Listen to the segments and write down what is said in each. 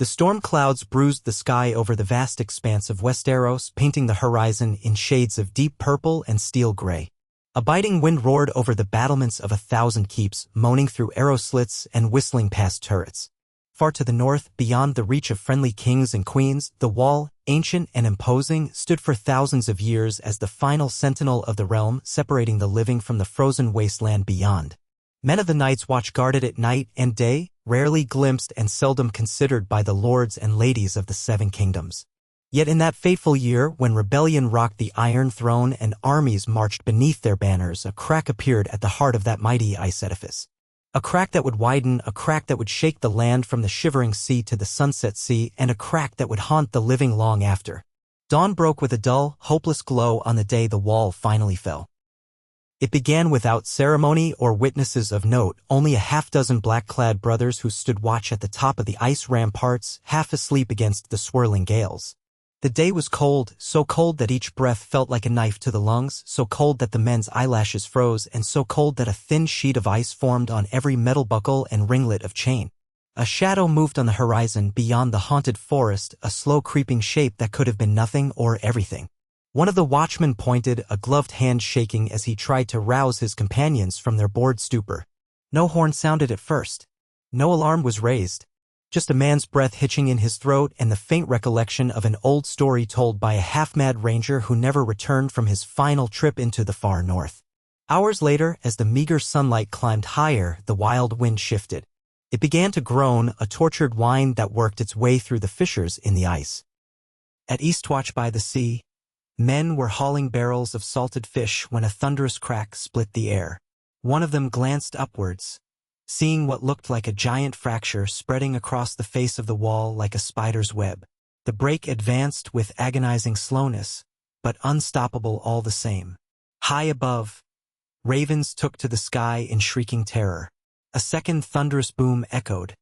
The storm clouds bruised the sky over the vast expanse of Westeros, painting the horizon in shades of deep purple and steel gray. A biting wind roared over the battlements of 1,000 keeps, moaning through arrow slits and whistling past turrets. Far to the north, beyond the reach of friendly kings and queens, the wall, ancient and imposing, stood for thousands of years as the final sentinel of the realm, separating the living from the frozen wasteland beyond. Men of the Night's Watch guarded it night and day, rarely glimpsed and seldom considered by the lords and ladies of the Seven Kingdoms. Yet in that fateful year, when rebellion rocked the Iron Throne and armies marched beneath their banners, a crack appeared at the heart of that mighty ice edifice. A crack that would widen, a crack that would shake the land from the shivering sea to the sunset sea, and a crack that would haunt the living long after. Dawn broke with a dull, hopeless glow on the day the wall finally fell. It began without ceremony or witnesses of note, only a half-dozen black-clad brothers who stood watch at the top of the ice ramparts, half asleep against the swirling gales. The day was cold, so cold that each breath felt like a knife to the lungs, so cold that the men's eyelashes froze, and so cold that a thin sheet of ice formed on every metal buckle and ringlet of chain. A shadow moved on the horizon beyond the haunted forest, a slow creeping shape that could have been nothing or everything. One of the watchmen pointed, a gloved hand shaking as he tried to rouse his companions from their bored stupor. No horn sounded at first. No alarm was raised. Just a man's breath hitching in his throat and the faint recollection of an old story told by a half-mad ranger who never returned from his final trip into the far north. Hours later, as the meager sunlight climbed higher, the wild wind shifted. It began to groan, a tortured whine that worked its way through the fissures in the ice. At Eastwatch by the sea, men were hauling barrels of salted fish when a thunderous crack split the air. One of them glanced upwards, seeing what looked like a giant fracture spreading across the face of the wall like a spider's web. The break advanced with agonizing slowness, but unstoppable all the same. High above, ravens took to the sky in shrieking terror. A second thunderous boom echoed,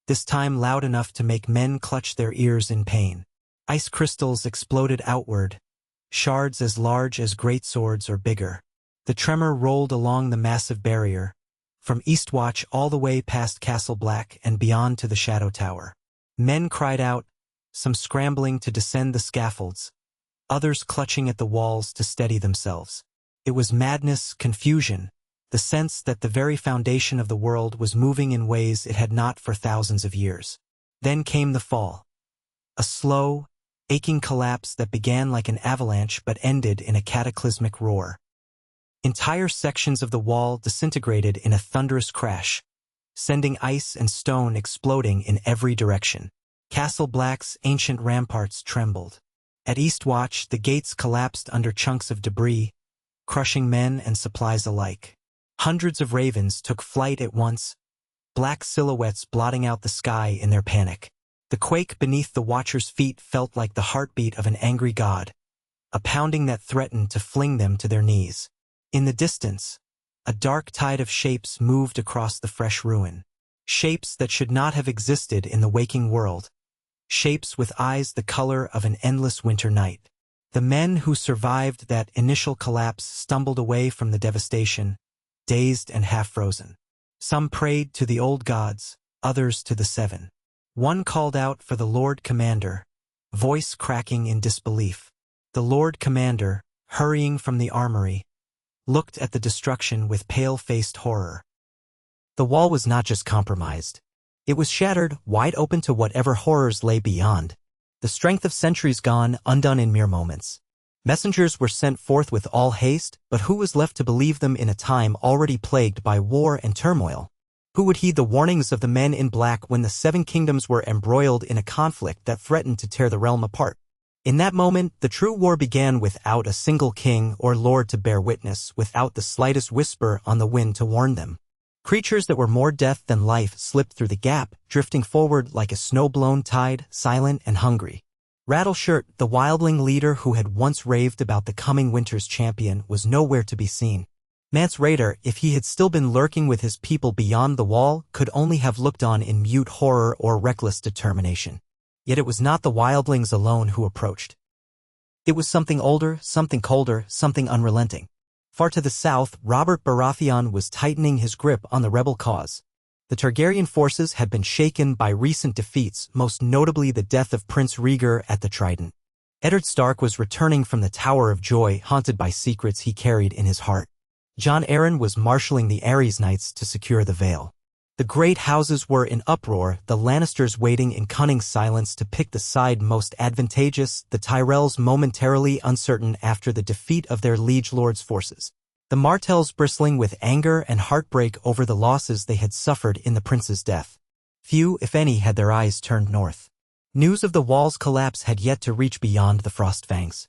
this time loud enough to make men clutch their ears in pain. Ice crystals exploded outward, shards as large as great swords or bigger. The tremor rolled along the massive barrier, from Eastwatch all the way past Castle Black and beyond to the Shadow Tower. Men cried out, some scrambling to descend the scaffolds, others clutching at the walls to steady themselves. It was madness, confusion, the sense that the very foundation of the world was moving in ways it had not for thousands of years. Then came the fall. A slow, aching collapse that began like an avalanche but ended in a cataclysmic roar. Entire sections of the wall disintegrated in a thunderous crash, sending ice and stone exploding in every direction. Castle Black's ancient ramparts trembled. At Eastwatch, the gates collapsed under chunks of debris, crushing men and supplies alike. Hundreds of ravens took flight at once, black silhouettes blotting out the sky in their panic. The quake beneath the watchers' feet felt like the heartbeat of an angry god, a pounding that threatened to fling them to their knees. In the distance, a dark tide of shapes moved across the fresh ruin. Shapes that should not have existed in the waking world. Shapes with eyes the color of an endless winter night. The men who survived that initial collapse stumbled away from the devastation, dazed and half-frozen. Some prayed to the old gods, others to the Seven. One called out for the Lord Commander, voice cracking in disbelief. The Lord Commander, hurrying from the armory, looked at the destruction with pale-faced horror. The wall was not just compromised. It was shattered, wide open to whatever horrors lay beyond. The strength of centuries gone, undone in mere moments. Messengers were sent forth with all haste, but who was left to believe them in a time already plagued by war and turmoil? Who would heed the warnings of the men in black when the Seven Kingdoms were embroiled in a conflict that threatened to tear the realm apart? In that moment, the true war began without a single king or lord to bear witness, without the slightest whisper on the wind to warn them. Creatures that were more death than life slipped through the gap, drifting forward like a snow-blown tide, silent and hungry. Rattleshirt, the wildling leader who had once raved about the coming winter's champion, was nowhere to be seen. Mance Rayder, if he had still been lurking with his people beyond the wall, could only have looked on in mute horror or reckless determination. Yet it was not the wildlings alone who approached. It was something older, something colder, something unrelenting. Far to the south, Robert Baratheon was tightening his grip on the rebel cause. The Targaryen forces had been shaken by recent defeats, most notably the death of Prince Rhaegar at the Trident. Eddard Stark was returning from the Tower of Joy, haunted by secrets he carried in his heart. Jon Arryn was marshalling the Ares Knights to secure the Vale. The great houses were in uproar, the Lannisters waiting in cunning silence to pick the side most advantageous, the Tyrells momentarily uncertain after the defeat of their liege lord's forces. The Martells bristling with anger and heartbreak over the losses they had suffered in the prince's death. Few, if any, had their eyes turned north. News of the wall's collapse had yet to reach beyond the Frostfangs.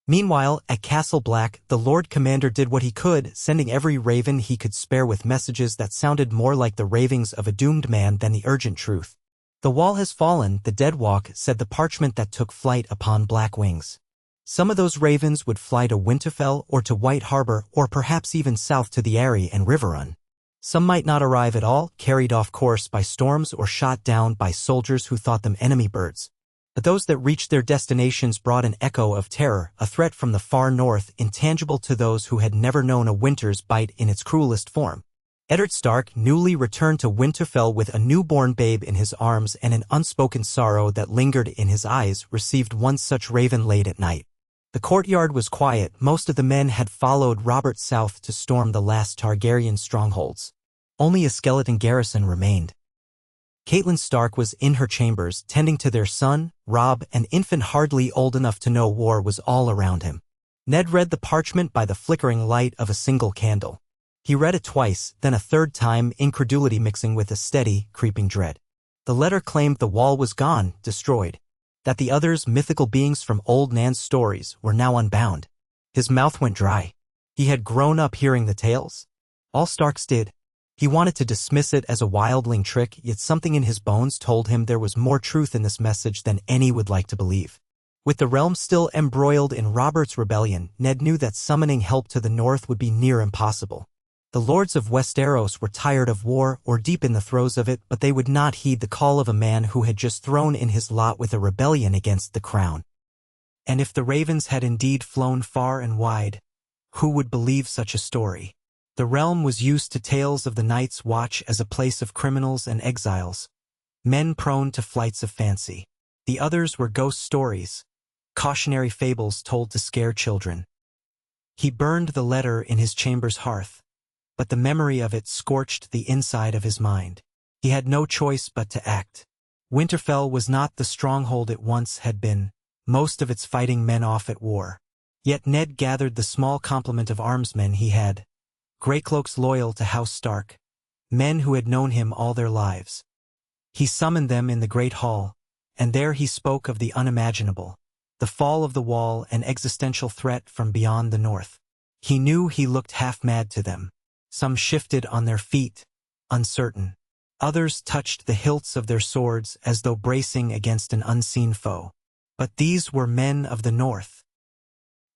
Meanwhile, at Castle Black, the Lord Commander did what he could, sending every raven he could spare with messages that sounded more like the ravings of a doomed man than the urgent truth. The wall has fallen, the dead walk, said the parchment that took flight upon black wings. Some of those ravens would fly to Winterfell or to White Harbor or perhaps even south to the Eyrie and Riverrun. Some might not arrive at all, carried off course by storms or shot down by soldiers who thought them enemy birds. But those that reached their destinations brought an echo of terror, a threat from the far north, intangible to those who had never known a winter's bite in its cruelest form. Eddard Stark, newly returned to Winterfell with a newborn babe in his arms and an unspoken sorrow that lingered in his eyes, received one such raven late at night. The courtyard was quiet. Most of the men had followed Robert south to storm the last Targaryen strongholds. Only a skeleton garrison remained. Catelyn Stark was in her chambers, tending to their son, Robb, an infant hardly old enough to know war was all around him. Ned read the parchment by the flickering light of a single candle. He read it twice, then a third time, incredulity mixing with a steady, creeping dread. The letter claimed the wall was gone, destroyed. That the others, mythical beings from old Nan's stories, were now unbound. His mouth went dry. He had grown up hearing the tales. All Starks did. He wanted to dismiss it as a wildling trick, yet something in his bones told him there was more truth in this message than any would like to believe. With the realm still embroiled in Robert's rebellion, Ned knew that summoning help to the north would be near impossible. The lords of Westeros were tired of war or deep in the throes of it, but they would not heed the call of a man who had just thrown in his lot with a rebellion against the crown. And if the ravens had indeed flown far and wide, who would believe such a story? The realm was used to tales of the Night's Watch as a place of criminals and exiles, men prone to flights of fancy. The others were ghost stories, cautionary fables told to scare children. He burned the letter in his chamber's hearth, but the memory of it scorched the inside of his mind. He had no choice but to act. Winterfell was not the stronghold it once had been, most of its fighting men off at war. Yet Ned gathered the small complement of armsmen he had, Greycloaks loyal to House Stark, men who had known him all their lives. He summoned them in the Great Hall, and there he spoke of the unimaginable, the fall of the wall, an existential threat from beyond the north. He knew he looked half-mad to them. Some shifted on their feet, uncertain. Others touched the hilts of their swords as though bracing against an unseen foe. But these were men of the north.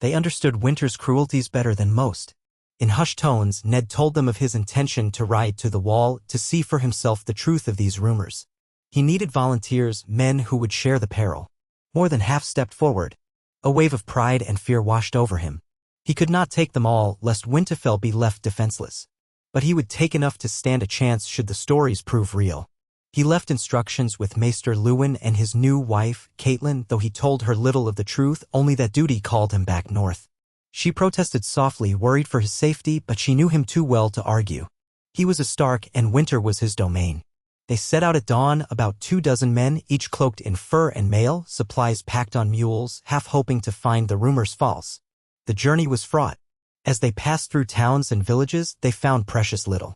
They understood winter's cruelties better than most. In hushed tones, Ned told them of his intention to ride to the wall to see for himself the truth of these rumors. He needed volunteers, men who would share the peril. More than half stepped forward. A wave of pride and fear washed over him. He could not take them all, lest Winterfell be left defenseless. But he would take enough to stand a chance should the stories prove real. He left instructions with Maester Luwin and his new wife, Catelyn, though he told her little of the truth, only that duty called him back north. She protested softly, worried for his safety, but she knew him too well to argue. He was a Stark, and winter was his domain. They set out at dawn, about 24 men, each cloaked in fur and mail, supplies packed on mules, half hoping to find the rumors false. The journey was fraught. As they passed through towns and villages, they found precious little.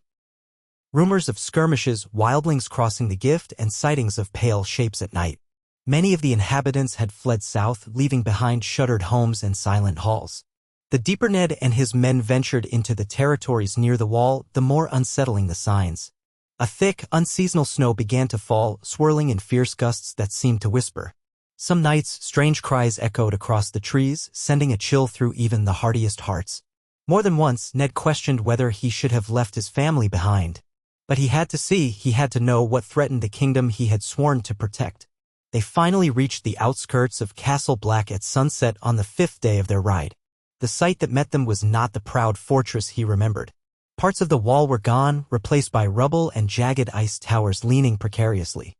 Rumors of skirmishes, wildlings crossing the Gift, and sightings of pale shapes at night. Many of the inhabitants had fled south, leaving behind shuttered homes and silent halls. The deeper Ned and his men ventured into the territories near the wall, the more unsettling the signs. A thick, unseasonal snow began to fall, swirling in fierce gusts that seemed to whisper. Some nights, strange cries echoed across the trees, sending a chill through even the hardiest hearts. More than once, Ned questioned whether he should have left his family behind. But he had to see, he had to know what threatened the kingdom he had sworn to protect. They finally reached the outskirts of Castle Black at sunset on the 5th day of their ride. The sight that met them was not the proud fortress he remembered. Parts of the wall were gone, replaced by rubble and jagged ice towers leaning precariously.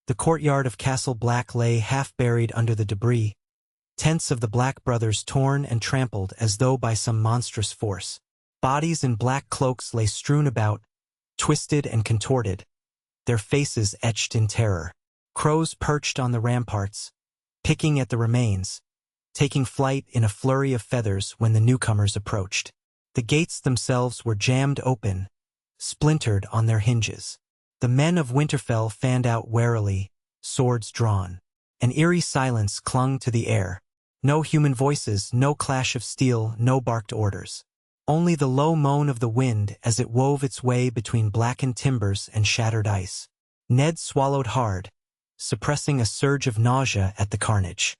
The courtyard of Castle Black lay half-buried under the debris, tents of the Black brothers torn and trampled as though by some monstrous force. Bodies in black cloaks lay strewn about, twisted and contorted, their faces etched in terror. Crows perched on the ramparts, picking at the remains, taking flight in a flurry of feathers when the newcomers approached. The gates themselves were jammed open, splintered on their hinges. The men of Winterfell fanned out warily, swords drawn. An eerie silence clung to the air. No human voices, no clash of steel, no barked orders. Only the low moan of the wind as it wove its way between blackened timbers and shattered ice. Ned swallowed hard, suppressing a surge of nausea at the carnage.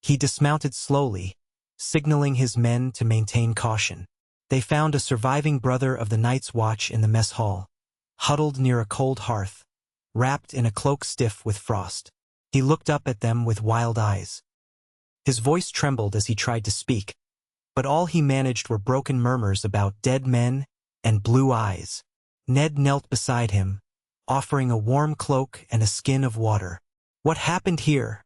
He dismounted slowly, signaling his men to maintain caution. They found a surviving brother of the Night's Watch in the mess hall, huddled near a cold hearth, wrapped in a cloak stiff with frost. He looked up at them with wild eyes. His voice trembled as he tried to speak, but all he managed were broken murmurs about dead men and blue eyes. Ned knelt beside him, offering a warm cloak and a skin of water. "What happened here?"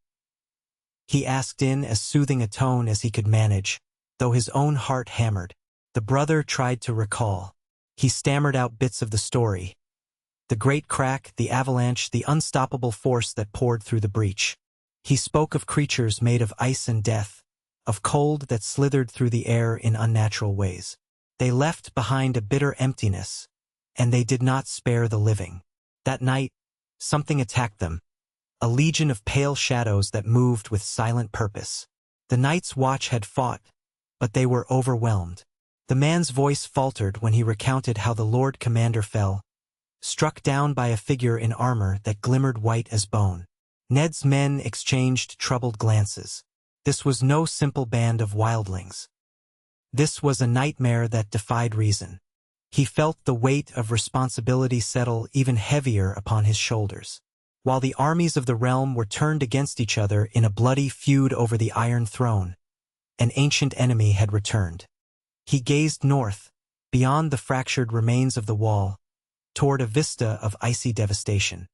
he asked in as soothing a tone as he could manage, though his own heart hammered. The brother tried to recall. He stammered out bits of the story. The great crack, the avalanche, the unstoppable force that poured through the breach. He spoke of creatures made of ice and death, of cold that slithered through the air in unnatural ways. They left behind a bitter emptiness, and they did not spare the living. That night, something attacked them, a legion of pale shadows that moved with silent purpose. The Night's Watch had fought, but they were overwhelmed. The man's voice faltered when he recounted how the Lord Commander fell, struck down by a figure in armor that glimmered white as bone. Ned's men exchanged troubled glances. This was no simple band of wildlings. This was a nightmare that defied reason. He felt the weight of responsibility settle even heavier upon his shoulders. While the armies of the realm were turned against each other in a bloody feud over the Iron Throne, an ancient enemy had returned. He gazed north, beyond the fractured remains of the wall, toward a vista of icy devastation.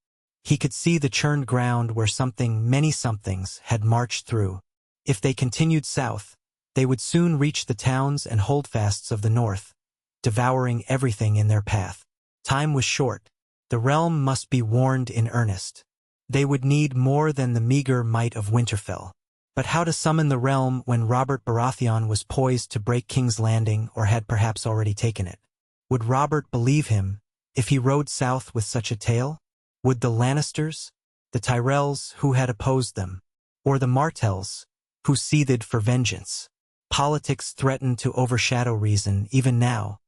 He could see the churned ground where many somethings, had marched through. If they continued south, they would soon reach the towns and holdfasts of the north, devouring everything in their path. Time was short. The realm must be warned in earnest. They would need more than the meager might of Winterfell. But how to summon the realm when Robert Baratheon was poised to break King's Landing or had perhaps already taken it? Would Robert believe him if he rode south with such a tale? Would the Lannisters, the Tyrells who had opposed them, or the Martells who seethed for vengeance? Politics threatened to overshadow reason even now.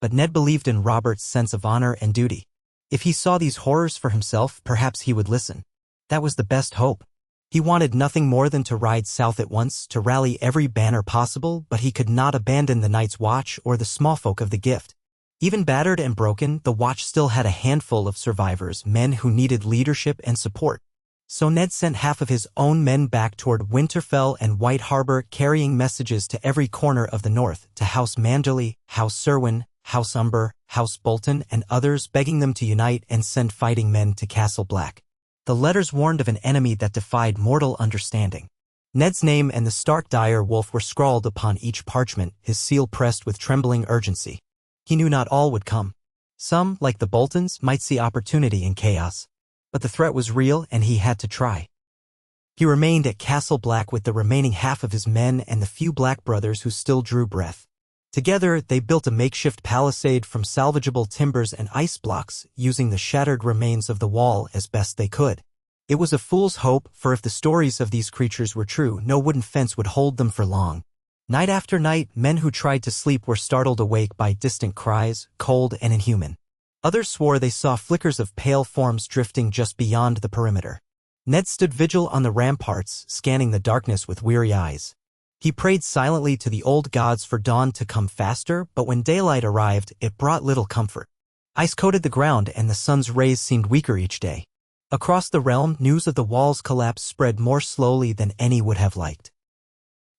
But Ned believed in Robert's sense of honor and duty. If he saw these horrors for himself, perhaps he would listen. That was the best hope. He wanted nothing more than to ride south at once, to rally every banner possible, but he could not abandon the Night's Watch or the small folk of the Gift. Even battered and broken, the Watch still had a handful of survivors, men who needed leadership and support. So Ned sent half of his own men back toward Winterfell and White Harbor, carrying messages to every corner of the north, to House Manderly, House Serwyn, House Umber, House Bolton, and others, begging them to unite and send fighting men to Castle Black. The letters warned of an enemy that defied mortal understanding. Ned's name and the Stark dire wolf were scrawled upon each parchment, his seal pressed with trembling urgency. He knew not all would come. Some, like the Boltons, might see opportunity in chaos. But the threat was real and he had to try. He remained at Castle Black with the remaining half of his men and the few Black brothers who still drew breath. Together, they built a makeshift palisade from salvageable timbers and ice blocks, using the shattered remains of the wall as best they could. It was a fool's hope, for if the stories of these creatures were true, no wooden fence would hold them for long. Night after night, men who tried to sleep were startled awake by distant cries, cold and inhuman. Others swore they saw flickers of pale forms drifting just beyond the perimeter. Ned stood vigil on the ramparts, scanning the darkness with weary eyes. He prayed silently to the old gods for dawn to come faster, but when daylight arrived, it brought little comfort. Ice coated the ground and the sun's rays seemed weaker each day. Across the realm, news of the wall's collapse spread more slowly than any would have liked.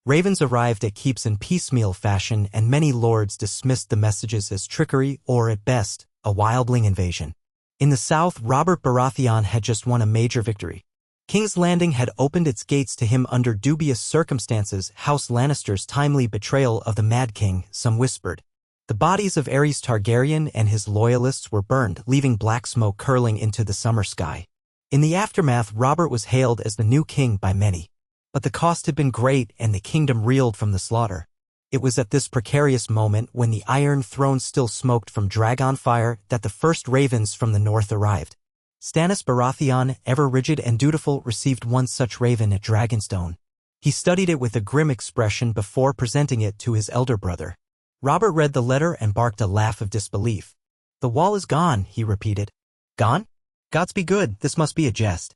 Ravens arrived at keeps in piecemeal fashion, and many lords dismissed the messages as trickery or, at best, a wildling invasion. In the south, Robert Baratheon had just won a major victory. King's Landing had opened its gates to him under dubious circumstances. House Lannister's timely betrayal of the Mad King, some whispered. The bodies of Aerys Targaryen and his loyalists were burned, leaving black smoke curling into the summer sky. In the aftermath, Robert was hailed as the new king by many. But the cost had been great and the kingdom reeled from the slaughter. It was at this precarious moment, when the Iron Throne still smoked from Dragonfire, that the first ravens from the north arrived. Stannis Baratheon, ever rigid and dutiful, received one such raven at Dragonstone. He studied it with a grim expression before presenting it to his elder brother. Robert read the letter and barked a laugh of disbelief. "The wall is gone," he repeated. "Gone? Gods be good, this must be a jest.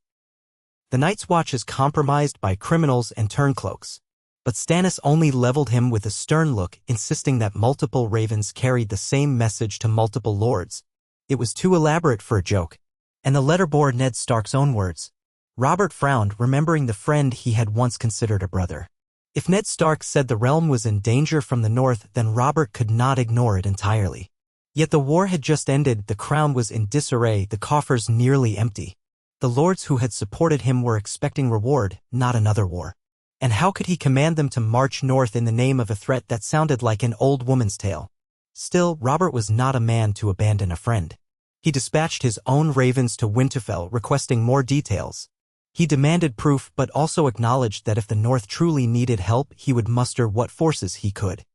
The Night's Watch is compromised by criminals and turncloaks." But Stannis only leveled him with a stern look, insisting that multiple ravens carried the same message to multiple lords. It was too elaborate for a joke. And the letter bore Ned Stark's own words. Robert frowned, remembering the friend he had once considered a brother. If Ned Stark said the realm was in danger from the north, then Robert could not ignore it entirely. Yet the war had just ended, the crown was in disarray, the coffers nearly empty. The lords who had supported him were expecting reward, not another war. And how could he command them to march north in the name of a threat that sounded like an old woman's tale? Still, Robert was not a man to abandon a friend. He dispatched his own ravens to Winterfell, requesting more details. He demanded proof, but also acknowledged that if the North truly needed help, he would muster what forces he could.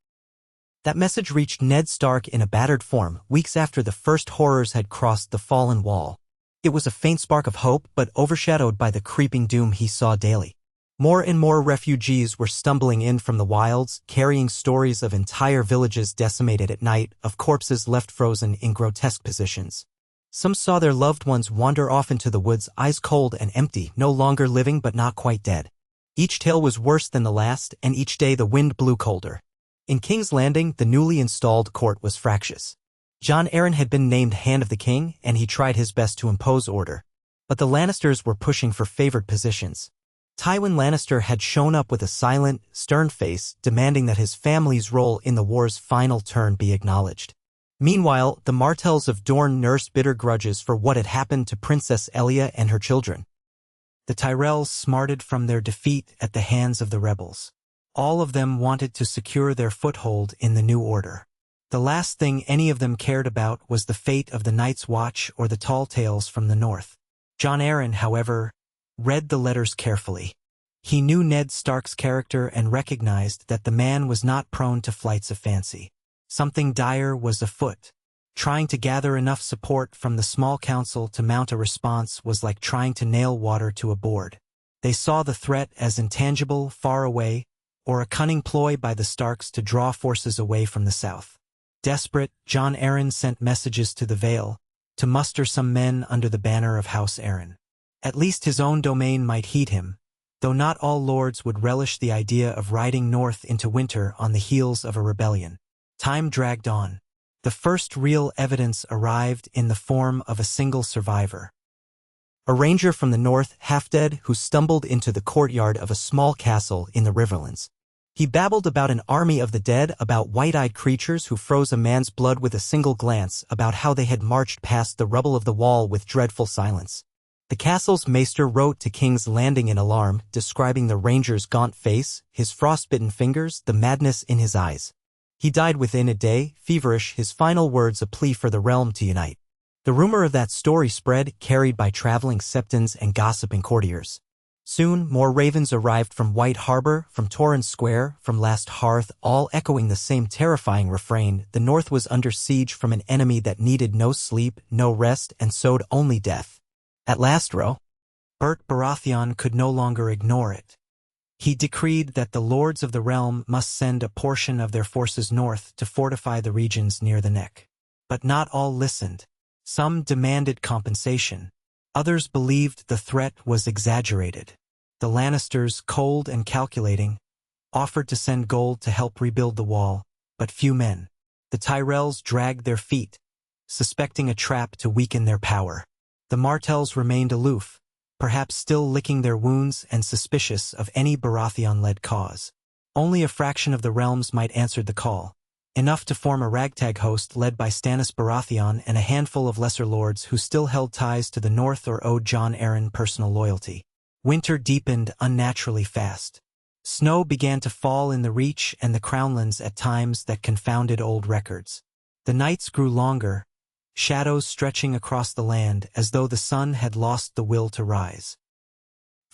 That message reached Ned Stark in a battered form, weeks after the first horrors had crossed the fallen wall. It was a faint spark of hope, but overshadowed by the creeping doom he saw daily. More and more refugees were stumbling in from the wilds, carrying stories of entire villages decimated at night, of corpses left frozen in grotesque positions. Some saw their loved ones wander off into the woods, eyes cold and empty, no longer living but not quite dead. Each tale was worse than the last, and each day the wind blew colder. In King's Landing, the newly installed court was fractious. Jon Arryn had been named Hand of the King, and he tried his best to impose order. But the Lannisters were pushing for favored positions. Tywin Lannister had shown up with a silent, stern face, demanding that his family's role in the war's final turn be acknowledged. Meanwhile, the Martells of Dorne nursed bitter grudges for what had happened to Princess Elia and her children. The Tyrells smarted from their defeat at the hands of the rebels. All of them wanted to secure their foothold in the new order. The last thing any of them cared about was the fate of the Night's Watch or the tall tales from the north. Jon Arryn, however, read the letters carefully. He knew Ned Stark's character and recognized that the man was not prone to flights of fancy. Something dire was afoot. Trying to gather enough support from the small council to mount a response was like trying to nail water to a board. They saw the threat as intangible, far away, or a cunning ploy by the Starks to draw forces away from the south. Desperate, Jon Arryn sent messages to the Vale to muster some men under the banner of House Arryn. At least his own domain might heed him, though not all lords would relish the idea of riding north into winter on the heels of a rebellion. Time dragged on. The first real evidence arrived in the form of a single survivor. A ranger from the north, half-dead, who stumbled into the courtyard of a small castle in the Riverlands. He babbled about an army of the dead, about white-eyed creatures who froze a man's blood with a single glance, about how they had marched past the rubble of the wall with dreadful silence. The castle's maester wrote to King's Landing in alarm, describing the ranger's gaunt face, his frostbitten fingers, the madness in his eyes. He died within a day, feverish, his final words a plea for the realm to unite. The rumor of that story spread, carried by traveling septons and gossiping courtiers. Soon, more ravens arrived from White Harbor, from Torrens Square, from Last Hearth, all echoing the same terrifying refrain: the North was under siege from an enemy that needed no sleep, no rest, and sowed only death. At last, Robert Baratheon could no longer ignore it. He decreed that the lords of the realm must send a portion of their forces north to fortify the regions near the neck. But not all listened. Some demanded compensation. Others believed the threat was exaggerated. The Lannisters, cold and calculating, offered to send gold to help rebuild the wall, but few men. The Tyrells dragged their feet, suspecting a trap to weaken their power. The Martells remained aloof, perhaps still licking their wounds and suspicious of any Baratheon-led cause. Only a fraction of the realms might answer the call, enough to form a ragtag host led by Stannis Baratheon and a handful of lesser lords who still held ties to the north or owed Jon Arryn personal loyalty. Winter deepened unnaturally fast. Snow began to fall in the Reach and the Crownlands at times that confounded old records. The nights grew longer, shadows stretching across the land as though the sun had lost the will to rise.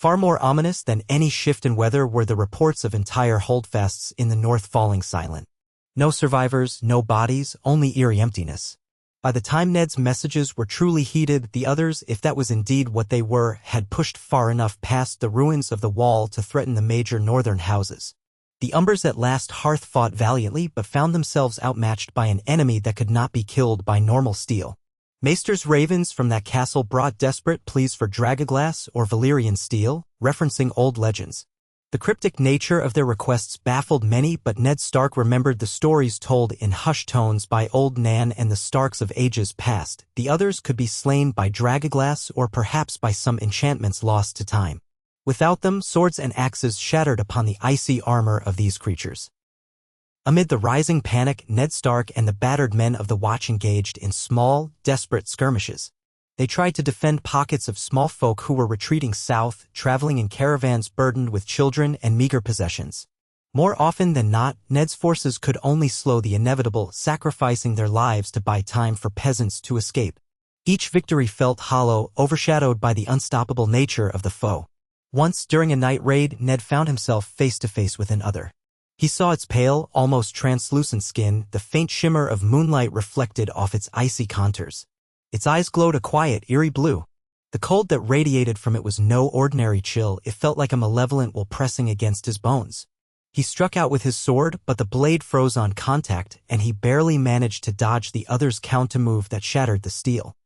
Far more ominous than any shift in weather were the reports of entire holdfasts in the north falling silent. No survivors, no bodies, only eerie emptiness. By the time Ned's messages were truly heeded, the others, if that was indeed what they were, had pushed far enough past the ruins of the wall to threaten the major northern houses. The Umbers at last Hearth fought valiantly but found themselves outmatched by an enemy that could not be killed by normal steel. Maester's ravens from that castle brought desperate pleas for dragoglass or Valyrian steel, referencing old legends. The cryptic nature of their requests baffled many, but Ned Stark remembered the stories told in hushed tones by old Nan and the Starks of ages past. The others could be slain by dragoglass or perhaps by some enchantments lost to time. Without them, swords and axes shattered upon the icy armor of these creatures. Amid the rising panic, Ned Stark and the battered men of the Watch engaged in small, desperate skirmishes. They tried to defend pockets of small folk who were retreating south, traveling in caravans burdened with children and meager possessions. More often than not, Ned's forces could only slow the inevitable, sacrificing their lives to buy time for peasants to escape. Each victory felt hollow, overshadowed by the unstoppable nature of the foe. Once, during a night raid, Ned found himself face to face with an other. He saw its pale, almost translucent skin, the faint shimmer of moonlight reflected off its icy contours. Its eyes glowed a quiet, eerie blue. The cold that radiated from it was no ordinary chill, it felt like a malevolent will pressing against his bones. He struck out with his sword, but the blade froze on contact, and he barely managed to dodge the other's counter-move that shattered the steel.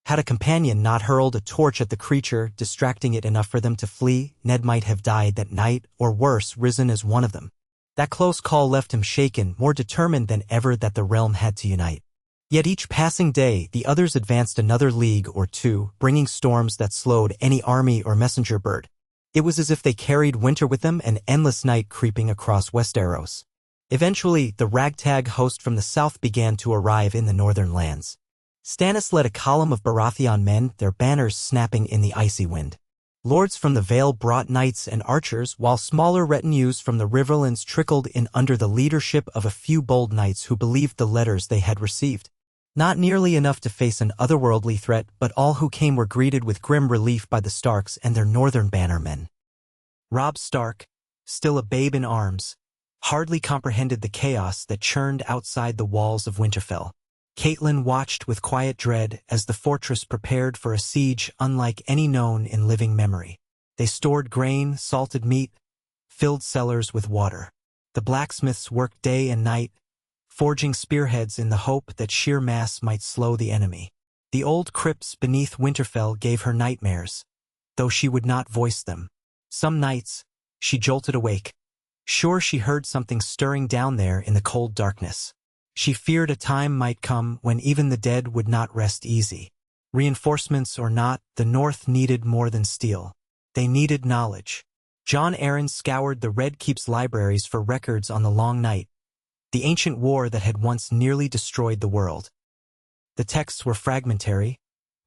Had a companion not hurled a torch at the creature, distracting it enough for them to flee, Ned might have died that night, or worse, risen as one of them. That close call left him shaken, more determined than ever that the realm had to unite. Yet each passing day, the others advanced another league or two, bringing storms that slowed any army or messenger bird. It was as if they carried winter with them, an endless night creeping across Westeros. Eventually, the ragtag host from the south began to arrive in the northern lands. Stannis led a column of Baratheon men, their banners snapping in the icy wind. Lords from the Vale brought knights and archers, while smaller retinues from the Riverlands trickled in under the leadership of a few bold knights who believed the letters they had received. Not nearly enough to face an otherworldly threat, but all who came were greeted with grim relief by the Starks and their northern bannermen. Robb Stark, still a babe in arms, hardly comprehended the chaos that churned outside the walls of Winterfell. Catelyn watched with quiet dread as the fortress prepared for a siege unlike any known in living memory. They stored grain, salted meat, filled cellars with water. The blacksmiths worked day and night, forging spearheads in the hope that sheer mass might slow the enemy. The old crypts beneath Winterfell gave her nightmares, though she would not voice them. Some nights, she jolted awake, sure she heard something stirring down there in the cold darkness. She feared a time might come when even the dead would not rest easy. Reinforcements or not, the North needed more than steel. They needed knowledge. Jon Arryn scoured the Red Keep's libraries for records on the Long Night, the ancient war that had once nearly destroyed the world. The texts were fragmentary,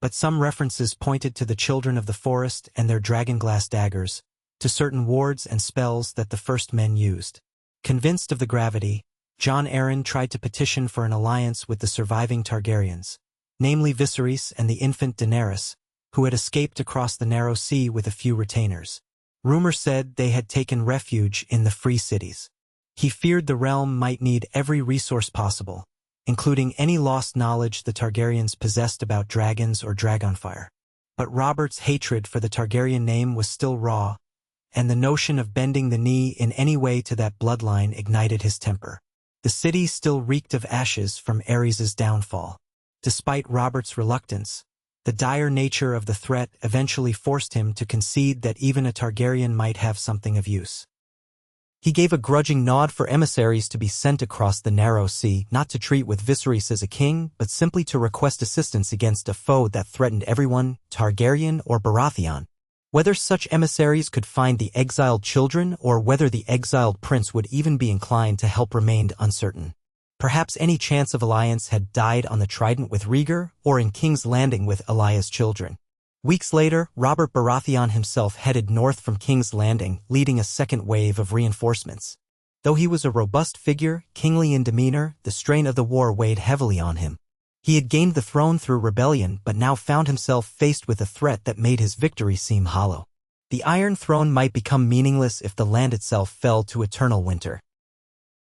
but some references pointed to the Children of the Forest and their dragonglass daggers, to certain wards and spells that the first men used. Convinced of the gravity, Jon Arryn tried to petition for an alliance with the surviving Targaryens, namely Viserys and the infant Daenerys, who had escaped across the narrow sea with a few retainers. Rumor said they had taken refuge in the free cities. He feared the realm might need every resource possible, including any lost knowledge the Targaryens possessed about dragons or dragonfire. But Robert's hatred for the Targaryen name was still raw, and the notion of bending the knee in any way to that bloodline ignited his temper. The city still reeked of ashes from Aerys' downfall. Despite Robert's reluctance, the dire nature of the threat eventually forced him to concede that even a Targaryen might have something of use. He gave a grudging nod for emissaries to be sent across the narrow sea, not to treat with Viserys as a king, but simply to request assistance against a foe that threatened everyone, Targaryen or Baratheon. Whether such emissaries could find the exiled children or whether the exiled prince would even be inclined to help remained uncertain. Perhaps any chance of alliance had died on the Trident with Rhaegar or in King's Landing with Elaya's children. Weeks later, Robert Baratheon himself headed north from King's Landing, leading a second wave of reinforcements. Though he was a robust figure, kingly in demeanor, the strain of the war weighed heavily on him. He had gained the throne through rebellion but now found himself faced with a threat that made his victory seem hollow. The Iron Throne might become meaningless if the land itself fell to eternal winter.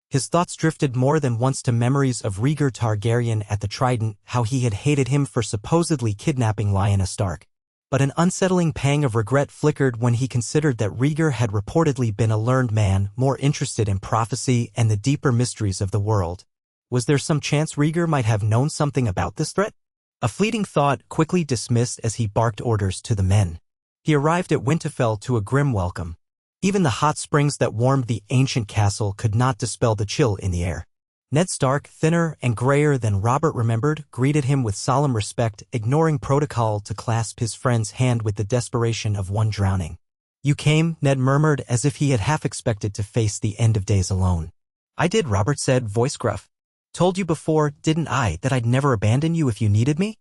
His thoughts drifted more than once to memories of Rhaegar Targaryen at the Trident, how he had hated him for supposedly kidnapping Lyanna Stark. But an unsettling pang of regret flickered when he considered that Rhaegar had reportedly been a learned man, more interested in prophecy and the deeper mysteries of the world. Was there some chance Rhaegar might have known something about this threat? A fleeting thought, quickly dismissed as he barked orders to the men. He arrived at Winterfell to a grim welcome. Even the hot springs that warmed the ancient castle could not dispel the chill in the air. Ned Stark, thinner and grayer than Robert remembered, greeted him with solemn respect, ignoring protocol to clasp his friend's hand with the desperation of one drowning. "You came," Ned murmured, as if he had half expected to face the end of days alone. "I did," Robert said, voice gruff. "Told you before, didn't I, that I'd never abandon you if you needed me?"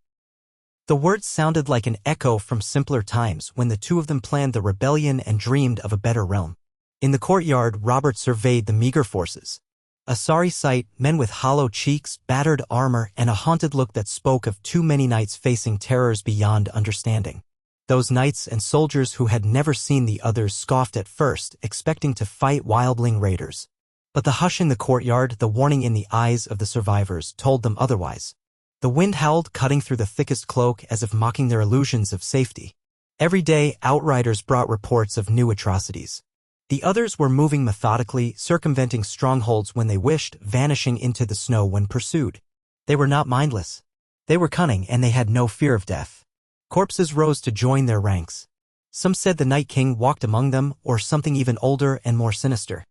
The words sounded like an echo from simpler times when the two of them planned the rebellion and dreamed of a better realm. In the courtyard, Robert surveyed the meager forces. A sorry sight, men with hollow cheeks, battered armor, and a haunted look that spoke of too many knights facing terrors beyond understanding. Those knights and soldiers who had never seen the others scoffed at first, expecting to fight wildling raiders. But the hush in the courtyard, the warning in the eyes of the survivors, told them otherwise. The wind howled, cutting through the thickest cloak as if mocking their illusions of safety. Every day, outriders brought reports of new atrocities. The others were moving methodically, circumventing strongholds when they wished, vanishing into the snow when pursued. They were not mindless. They were cunning, and they had no fear of death. Corpses rose to join their ranks. Some said the Night King walked among them, or something even older and more sinister.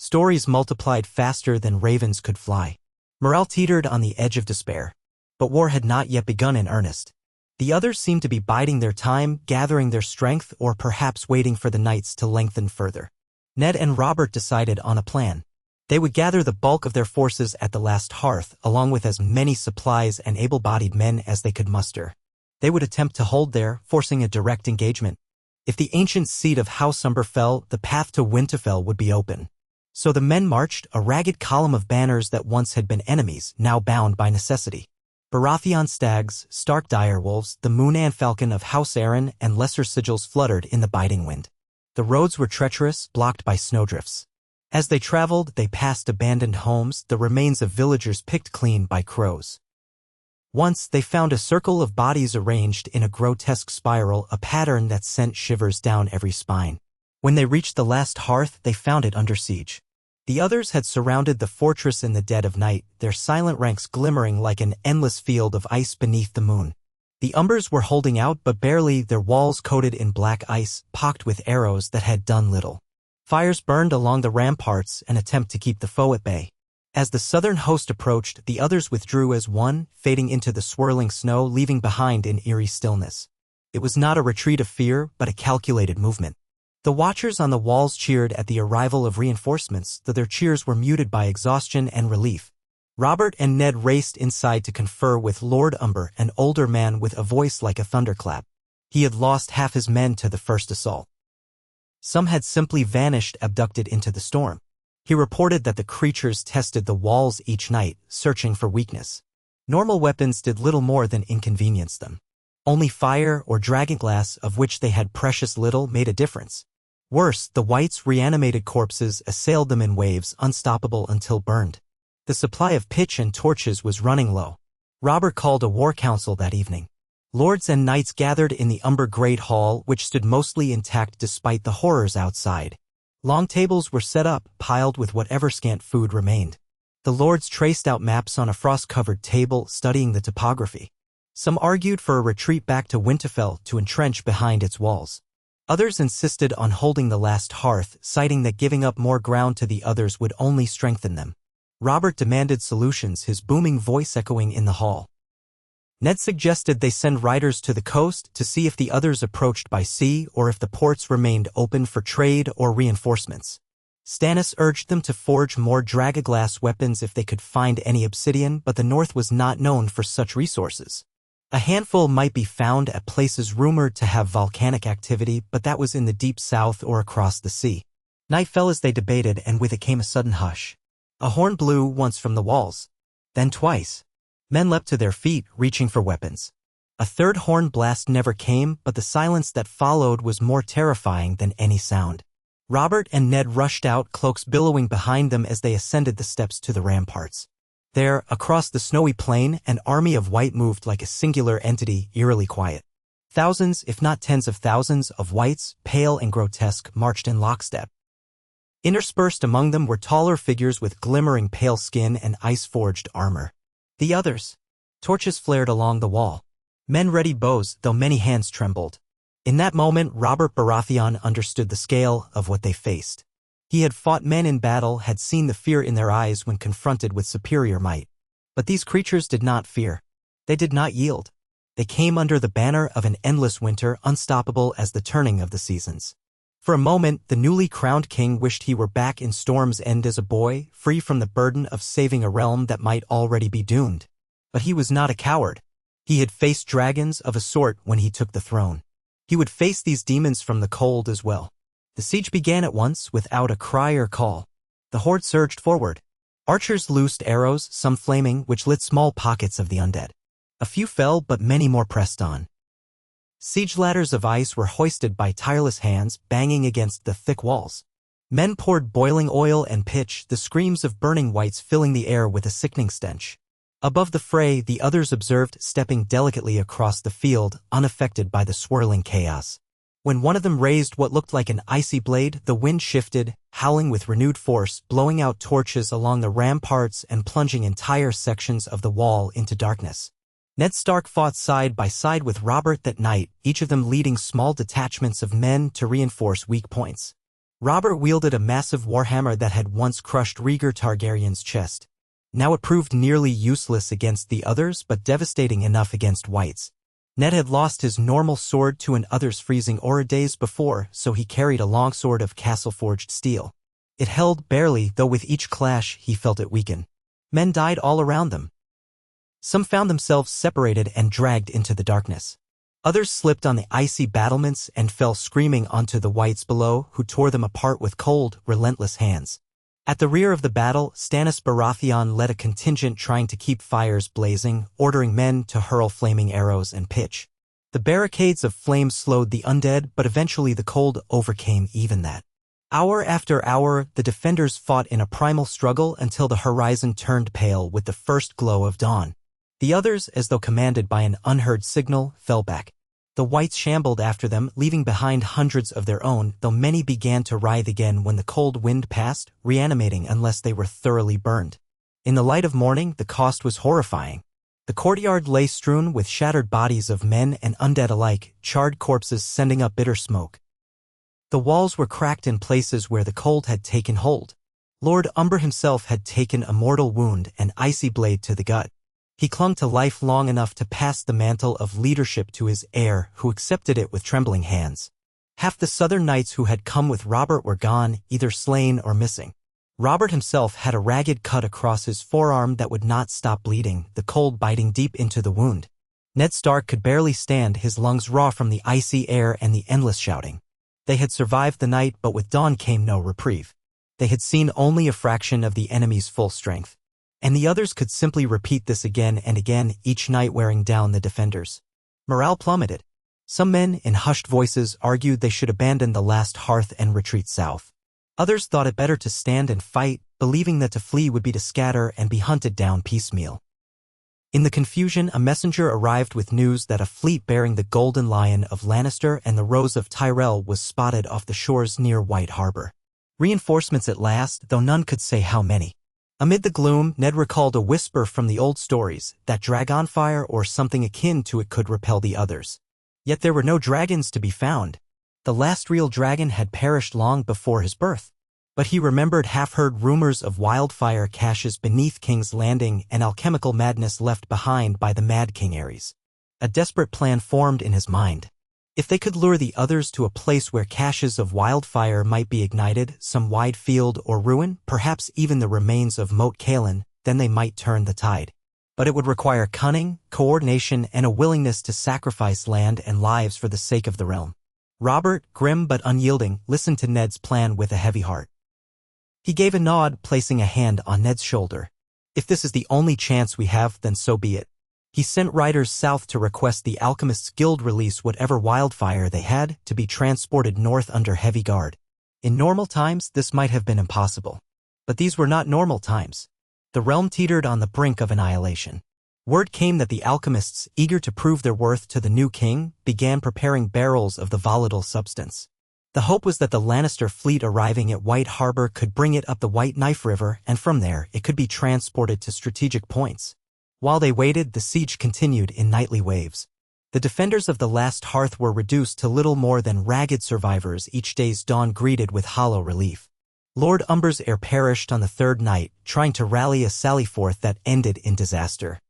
Stories multiplied faster than ravens could fly. Morale teetered on the edge of despair. But war had not yet begun in earnest. The others seemed to be biding their time, gathering their strength, or perhaps waiting for the nights to lengthen further. Ned and Robert decided on a plan. They would gather the bulk of their forces at the last hearth, along with as many supplies and able-bodied men as they could muster. They would attempt to hold there, forcing a direct engagement. If the ancient seat of House Umber fell, the path to Winterfell would be open. So the men marched, a ragged column of banners that once had been enemies, now bound by necessity. Baratheon stags, Stark direwolves, the Moonan falcon of House Arryn, and lesser sigils fluttered in the biting wind. The roads were treacherous, blocked by snowdrifts. As they traveled, they passed abandoned homes, the remains of villagers picked clean by crows. Once, they found a circle of bodies arranged in a grotesque spiral, a pattern that sent shivers down every spine. When they reached the last hearth, they found it under siege. The others had surrounded the fortress in the dead of night, their silent ranks glimmering like an endless field of ice beneath the moon. The Umbers were holding out but barely, their walls coated in black ice, pocked with arrows that had done little. Fires burned along the ramparts, an attempt to keep the foe at bay. As the southern host approached, the others withdrew as one, fading into the swirling snow, leaving behind an eerie stillness. It was not a retreat of fear, but a calculated movement. The watchers on the walls cheered at the arrival of reinforcements, though their cheers were muted by exhaustion and relief. Robert and Ned raced inside to confer with Lord Umber, an older man with a voice like a thunderclap. He had lost half his men to the first assault. Some had simply vanished, abducted into the storm. He reported that the creatures tested the walls each night, searching for weakness. Normal weapons did little more than inconvenience them. Only fire or dragonglass, of which they had precious little, made a difference. Worse, the Whites' reanimated corpses assailed them in waves, unstoppable until burned. The supply of pitch and torches was running low. Robert called a war council that evening. Lords and knights gathered in the Umber Great Hall, which stood mostly intact despite the horrors outside. Long tables were set up, piled with whatever scant food remained. The lords traced out maps on a frost-covered table, studying the topography. Some argued for a retreat back to Winterfell to entrench behind its walls. Others insisted on holding the last hearth, citing that giving up more ground to the others would only strengthen them. Robert demanded solutions, his booming voice echoing in the hall. Ned suggested they send riders to the coast to see if the others approached by sea or if the ports remained open for trade or reinforcements. Stannis urged them to forge more dragoglass weapons if they could find any obsidian, but the north was not known for such resources. A handful might be found at places rumored to have volcanic activity, but that was in the deep south or across the sea. Night fell as they debated, and with it came a sudden hush. A horn blew once from the walls, then twice. Men leapt to their feet, reaching for weapons. A third horn blast never came, but the silence that followed was more terrifying than any sound. Robert and Ned rushed out, cloaks billowing behind them as they ascended the steps to the ramparts. There, across the snowy plain, an army of white moved like a singular entity, eerily quiet. Thousands, if not tens of thousands, of whites, pale and grotesque, marched in lockstep. Interspersed among them were taller figures with glimmering pale skin and ice-forged armor. The others. Torches flared along the wall. Men readied bows, though many hands trembled. In that moment, Robert Baratheon understood the scale of what they faced. He had fought men in battle, had seen the fear in their eyes when confronted with superior might. But these creatures did not fear. They did not yield. They came under the banner of an endless winter, unstoppable as the turning of the seasons. For a moment, the newly crowned king wished he were back in Storm's End as a boy, free from the burden of saving a realm that might already be doomed. But he was not a coward. He had faced dragons of a sort when he took the throne. He would face these demons from the cold as well. The siege began at once, without a cry or call. The horde surged forward. Archers loosed arrows, some flaming, which lit small pockets of the undead. A few fell, but many more pressed on. Siege ladders of ice were hoisted by tireless hands, banging against the thick walls. Men poured boiling oil and pitch, the screams of burning whites filling the air with a sickening stench. Above the fray, the others observed, stepping delicately across the field, unaffected by the swirling chaos. When one of them raised what looked like an icy blade, the wind shifted, howling with renewed force, blowing out torches along the ramparts and plunging entire sections of the wall into darkness. Ned Stark fought side by side with Robert that night, each of them leading small detachments of men to reinforce weak points. Robert wielded a massive warhammer that had once crushed Rhaegar Targaryen's chest. Now it proved nearly useless against the others, but devastating enough against whites. Ned had lost his normal sword to an other's freezing aura days before, so he carried a longsword of castle-forged steel. It held barely, though with each clash he felt it weaken. Men died all around them. Some found themselves separated and dragged into the darkness. Others slipped on the icy battlements and fell screaming onto the whites below, who tore them apart with cold, relentless hands. At the rear of the battle, Stannis Baratheon led a contingent trying to keep fires blazing, ordering men to hurl flaming arrows and pitch. The barricades of flames slowed the undead, but eventually the cold overcame even that. Hour after hour, the defenders fought in a primal struggle until the horizon turned pale with the first glow of dawn. The others, as though commanded by an unheard signal, fell back. The whites shambled after them, leaving behind hundreds of their own, though many began to writhe again when the cold wind passed, reanimating unless they were thoroughly burned. In the light of morning, the cost was horrifying. The courtyard lay strewn with shattered bodies of men and undead alike, charred corpses sending up bitter smoke. The walls were cracked in places where the cold had taken hold. Lord Umber himself had taken a mortal wound, an icy blade to the gut. He clung to life long enough to pass the mantle of leadership to his heir, who accepted it with trembling hands. Half the southern knights who had come with Robert were gone, either slain or missing. Robert himself had a ragged cut across his forearm that would not stop bleeding, the cold biting deep into the wound. Ned Stark could barely stand, his lungs raw from the icy air and the endless shouting. They had survived the night, but with dawn came no reprieve. They had seen only a fraction of the enemy's full strength. And the others could simply repeat this again and again, each night wearing down the defenders. Morale plummeted. Some men, in hushed voices, argued they should abandon the last hearth and retreat south. Others thought it better to stand and fight, believing that to flee would be to scatter and be hunted down piecemeal. In the confusion, a messenger arrived with news that a fleet bearing the Golden Lion of Lannister and the Rose of Tyrell was spotted off the shores near White Harbor. Reinforcements at last, though none could say how many. Amid the gloom, Ned recalled a whisper from the old stories, that dragonfire or something akin to it could repel the others. Yet there were no dragons to be found. The last real dragon had perished long before his birth. But he remembered half-heard rumors of wildfire caches beneath King's Landing and alchemical madness left behind by the Mad King Aerys. A desperate plan formed in his mind. If they could lure the others to a place where caches of wildfire might be ignited, some wide field or ruin, perhaps even the remains of Moat Cailin, then they might turn the tide. But it would require cunning, coordination, and a willingness to sacrifice land and lives for the sake of the realm. Robert, grim but unyielding, listened to Ned's plan with a heavy heart. He gave a nod, placing a hand on Ned's shoulder. If this is the only chance we have, then so be it. He sent riders south to request the Alchemists' Guild release whatever wildfire they had to be transported north under heavy guard. In normal times, this might have been impossible. But these were not normal times. The realm teetered on the brink of annihilation. Word came that the alchemists, eager to prove their worth to the new king, began preparing barrels of the volatile substance. The hope was that the Lannister fleet arriving at White Harbor could bring it up the White Knife River, and from there it could be transported to strategic points. While they waited, the siege continued in nightly waves. The defenders of the last hearth were reduced to little more than ragged survivors, each day's dawn greeted with hollow relief. Lord Umber's heir perished on the third night, trying to rally a sally forth that ended in disaster.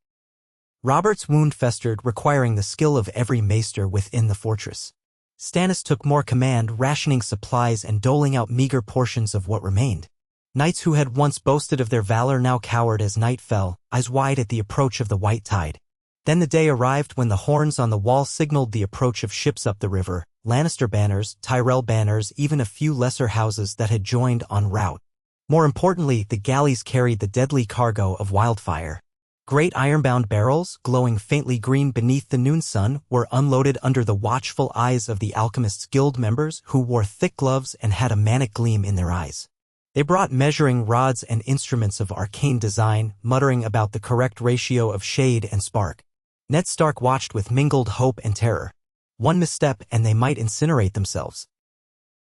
Robert's wound festered, requiring the skill of every maester within the fortress. Stannis took more command, rationing supplies and doling out meager portions of what remained. Knights who had once boasted of their valor now cowered as night fell, eyes wide at the approach of the white tide. Then the day arrived when the horns on the wall signaled the approach of ships up the river, Lannister banners, Tyrell banners, even a few lesser houses that had joined en route. More importantly, the galleys carried the deadly cargo of wildfire. Great ironbound barrels, glowing faintly green beneath the noon sun, were unloaded under the watchful eyes of the Alchemists' Guild members who wore thick gloves and had a manic gleam in their eyes. They brought measuring rods and instruments of arcane design, muttering about the correct ratio of shade and spark. Ned Stark watched with mingled hope and terror. One misstep and they might incinerate themselves.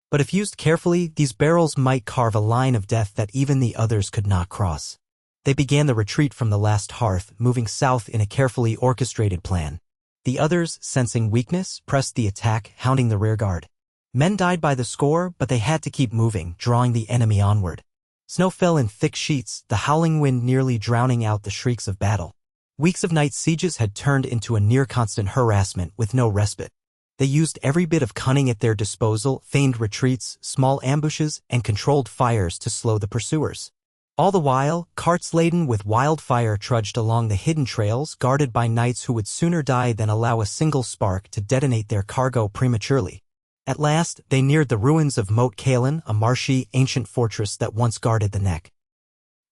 But if used carefully, these barrels might carve a line of death that even the others could not cross. They began the retreat from the last hearth, moving south in a carefully orchestrated plan. The others, sensing weakness, pressed the attack, hounding the rearguard. Men died by the score, but they had to keep moving, drawing the enemy onward. Snow fell in thick sheets, the howling wind nearly drowning out the shrieks of battle. Weeks of night sieges had turned into a near-constant harassment with no respite. They used every bit of cunning at their disposal, feigned retreats, small ambushes, and controlled fires to slow the pursuers. All the while, carts laden with wildfire trudged along the hidden trails, guarded by knights who would sooner die than allow a single spark to detonate their cargo prematurely. At last, they neared the ruins of Moat Cailin, a marshy, ancient fortress that once guarded the neck.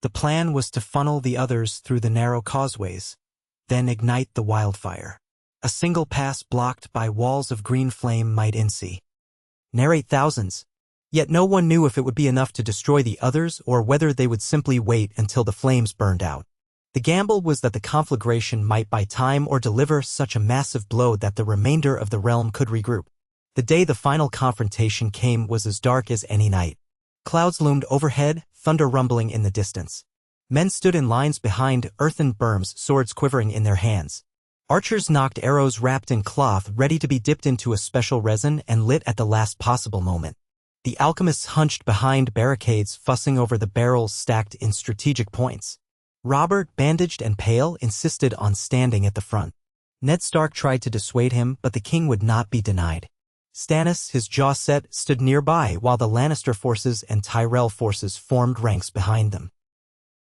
The plan was to funnel the others through the narrow causeways, then ignite the wildfire. A single pass blocked by walls of green flame might narrate thousands. Yet no one knew if it would be enough to destroy the others or whether they would simply wait until the flames burned out. The gamble was that the conflagration might buy time or deliver such a massive blow that the remainder of the realm could regroup. The day the final confrontation came was as dark as any night. Clouds loomed overhead, thunder rumbling in the distance. Men stood in lines behind earthen berms, swords quivering in their hands. Archers knocked arrows wrapped in cloth, ready to be dipped into a special resin and lit at the last possible moment. The alchemists hunched behind barricades, fussing over the barrels stacked in strategic points. Robert, bandaged and pale, insisted on standing at the front. Ned Stark tried to dissuade him, but the king would not be denied. Stannis, his jaw set, stood nearby while the Lannister forces and Tyrell forces formed ranks behind them.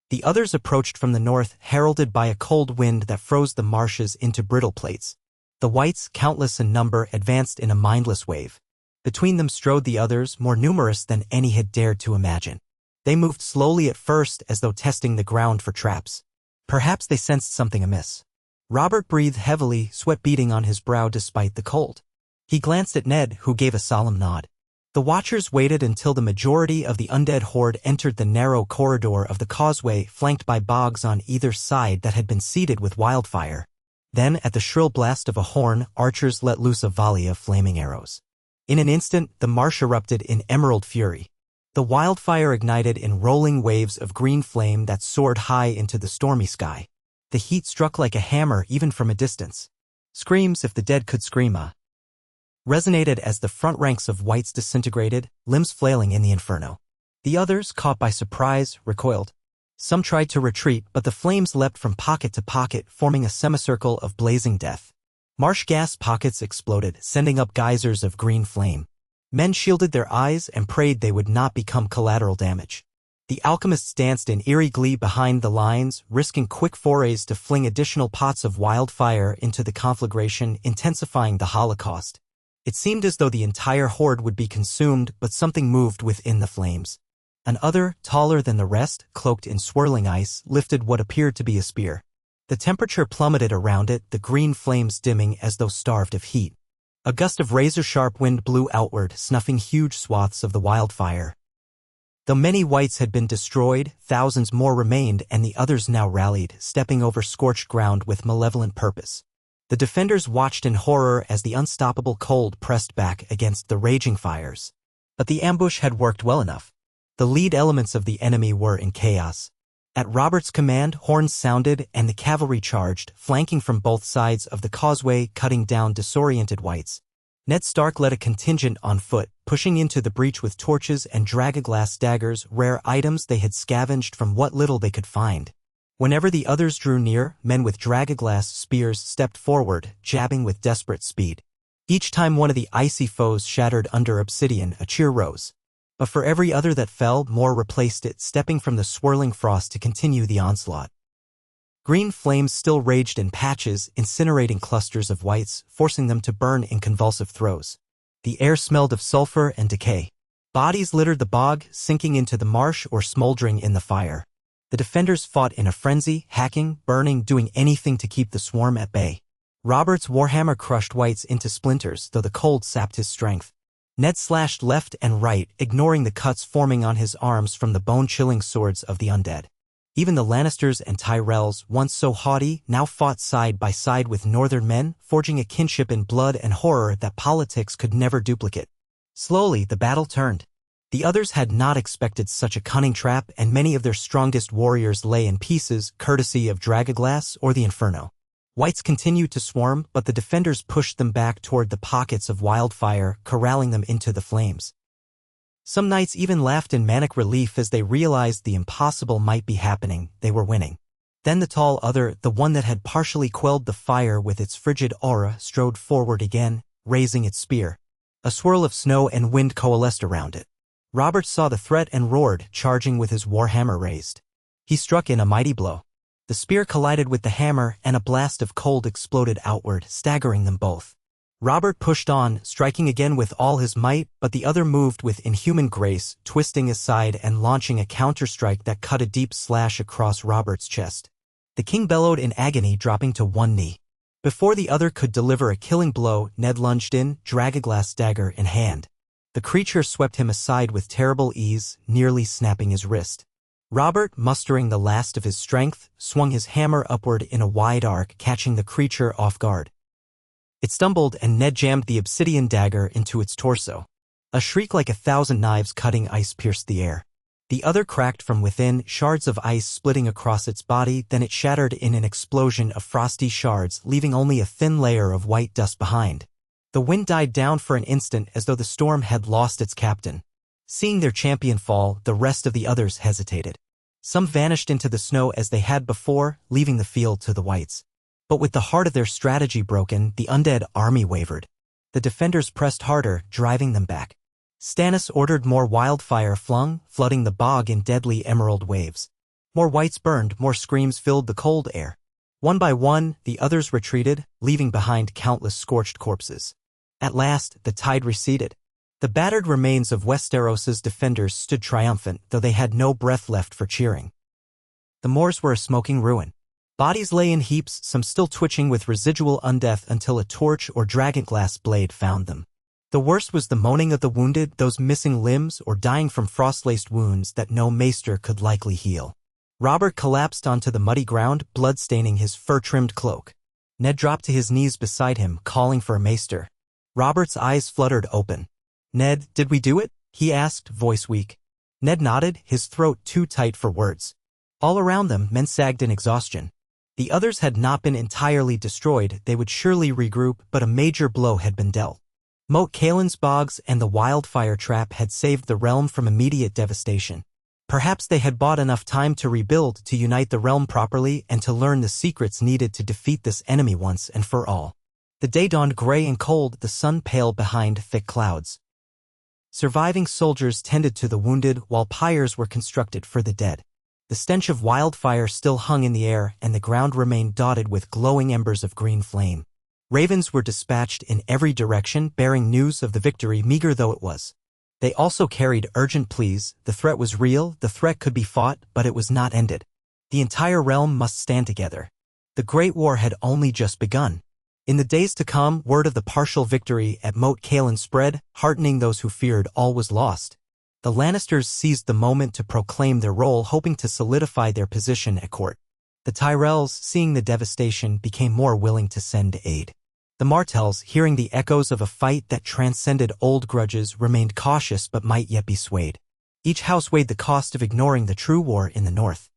The others approached from the north, heralded by a cold wind that froze the marshes into brittle plates. The whites, countless in number, advanced in a mindless wave. Between them strode the others, more numerous than any had dared to imagine. They moved slowly at first, as though testing the ground for traps. Perhaps they sensed something amiss. Robert breathed heavily, sweat beading on his brow despite the cold. He glanced at Ned, who gave a solemn nod. The watchers waited until the majority of the undead horde entered the narrow corridor of the causeway, flanked by bogs on either side that had been seeded with wildfire. Then, at the shrill blast of a horn, archers let loose a volley of flaming arrows. In an instant, the marsh erupted in emerald fury. The wildfire ignited in rolling waves of green flame that soared high into the stormy sky. The heat struck like a hammer even from a distance. Screams, if the dead could scream, resonated as the front ranks of whites disintegrated, limbs flailing in the inferno. The others, caught by surprise, recoiled. Some tried to retreat, but the flames leapt from pocket to pocket, forming a semicircle of blazing death. Marsh gas pockets exploded, sending up geysers of green flame. Men shielded their eyes and prayed they would not become collateral damage. The alchemists danced in eerie glee behind the lines, risking quick forays to fling additional pots of wildfire into the conflagration, intensifying the holocaust. It seemed as though the entire horde would be consumed, but something moved within the flames. An other, taller than the rest, cloaked in swirling ice, lifted what appeared to be a spear. The temperature plummeted around it, the green flames dimming as though starved of heat. A gust of razor-sharp wind blew outward, snuffing huge swaths of the wildfire. Though many whites had been destroyed, thousands more remained, and the others now rallied, stepping over scorched ground with malevolent purpose. The defenders watched in horror as the unstoppable cold pressed back against the raging fires. But the ambush had worked well enough. The lead elements of the enemy were in chaos. At Robert's command, horns sounded and the cavalry charged, flanking from both sides of the causeway, cutting down disoriented whites. Ned Stark led a contingent on foot, pushing into the breach with torches and dragaglass daggers, rare items they had scavenged from what little they could find. Whenever the others drew near, men with dragaglass spears stepped forward, jabbing with desperate speed. Each time one of the icy foes shattered under obsidian, a cheer rose. But for every other that fell, more replaced it, stepping from the swirling frost to continue the onslaught. Green flames still raged in patches, incinerating clusters of whites, forcing them to burn in convulsive throes. The air smelled of sulfur and decay. Bodies littered the bog, sinking into the marsh or smoldering in the fire. The defenders fought in a frenzy, hacking, burning, doing anything to keep the swarm at bay. Robert's warhammer crushed whites into splinters, though the cold sapped his strength. Ned slashed left and right, ignoring the cuts forming on his arms from the bone-chilling swords of the undead. Even the Lannisters and Tyrells, once so haughty, now fought side by side with northern men, forging a kinship in blood and horror that politics could never duplicate. Slowly, the battle turned. The others had not expected such a cunning trap, and many of their strongest warriors lay in pieces, courtesy of Dragaglass or the Inferno. Whites continued to swarm, but the defenders pushed them back toward the pockets of wildfire, corralling them into the flames. Some knights even laughed in manic relief as they realized the impossible might be happening. They were winning. Then the tall other, the one that had partially quelled the fire with its frigid aura, strode forward again, raising its spear. A swirl of snow and wind coalesced around it. Robert saw the threat and roared, charging with his warhammer raised. He struck in a mighty blow. The spear collided with the hammer, and a blast of cold exploded outward, staggering them both. Robert pushed on, striking again with all his might, but the other moved with inhuman grace, twisting aside and launching a counterstrike that cut a deep slash across Robert's chest. The king bellowed in agony, dropping to one knee. Before the other could deliver a killing blow, Ned lunged in, dragaglass dagger in hand. The creature swept him aside with terrible ease, nearly snapping his wrist. Robert, mustering the last of his strength, swung his hammer upward in a wide arc, catching the creature off guard. It stumbled, and Ned jammed the obsidian dagger into its torso. A shriek like 1,000 knives cutting ice pierced the air. The other cracked from within, shards of ice splitting across its body, then it shattered in an explosion of frosty shards, leaving only a thin layer of white dust behind. The wind died down for an instant as though the storm had lost its captain. Seeing their champion fall, the rest of the others hesitated. Some vanished into the snow as they had before, leaving the field to the whites. But with the heart of their strategy broken, the undead army wavered. The defenders pressed harder, driving them back. Stannis ordered more wildfire flung, flooding the bog in deadly emerald waves. More whites burned, more screams filled the cold air. One by one, the others retreated, leaving behind countless scorched corpses. At last, the tide receded. The battered remains of Westeros's defenders stood triumphant, though they had no breath left for cheering. The moors were a smoking ruin. Bodies lay in heaps, some still twitching with residual undeath until a torch or dragonglass blade found them. The worst was the moaning of the wounded, those missing limbs or dying from frost-laced wounds that no maester could likely heal. Robert collapsed onto the muddy ground, blood-staining his fur-trimmed cloak. Ned dropped to his knees beside him, calling for a maester. Robert's eyes fluttered open. "Ned, did we do it?" he asked, voice weak. Ned nodded, his throat too tight for words. All around them, men sagged in exhaustion. The others had not been entirely destroyed, they would surely regroup, but a major blow had been dealt. Moat Caelan's bogs and the wildfire trap had saved the realm from immediate devastation. Perhaps they had bought enough time to rebuild, to unite the realm properly, and to learn the secrets needed to defeat this enemy once and for all. The day dawned gray and cold, the sun pale behind thick clouds. Surviving soldiers tended to the wounded while pyres were constructed for the dead. The stench of wildfire still hung in the air, and the ground remained dotted with glowing embers of green flame. Ravens were dispatched in every direction, bearing news of the victory, meager though it was. They also carried urgent pleas. The threat was real, the threat could be fought, but it was not ended. The entire realm must stand together. The Great War had only just begun. In the days to come, word of the partial victory at Moat Cailin spread, heartening those who feared all was lost. The Lannisters seized the moment to proclaim their role, hoping to solidify their position at court. The Tyrells, seeing the devastation, became more willing to send aid. The Martells, hearing the echoes of a fight that transcended old grudges, remained cautious but might yet be swayed. Each house weighed the cost of ignoring the true war in the north.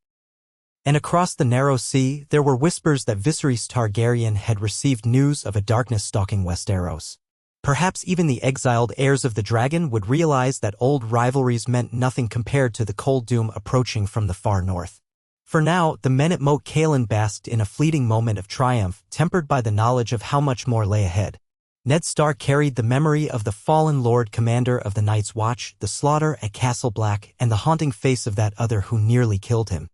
And across the narrow sea, there were whispers that Viserys Targaryen had received news of a darkness stalking Westeros. Perhaps even the exiled heirs of the dragon would realize that old rivalries meant nothing compared to the cold doom approaching from the far north. For now, the men at Moat Cailin basked in a fleeting moment of triumph, tempered by the knowledge of how much more lay ahead. Ned Stark carried the memory of the fallen Lord Commander of the Night's Watch, the slaughter at Castle Black, and the haunting face of that other who nearly killed him.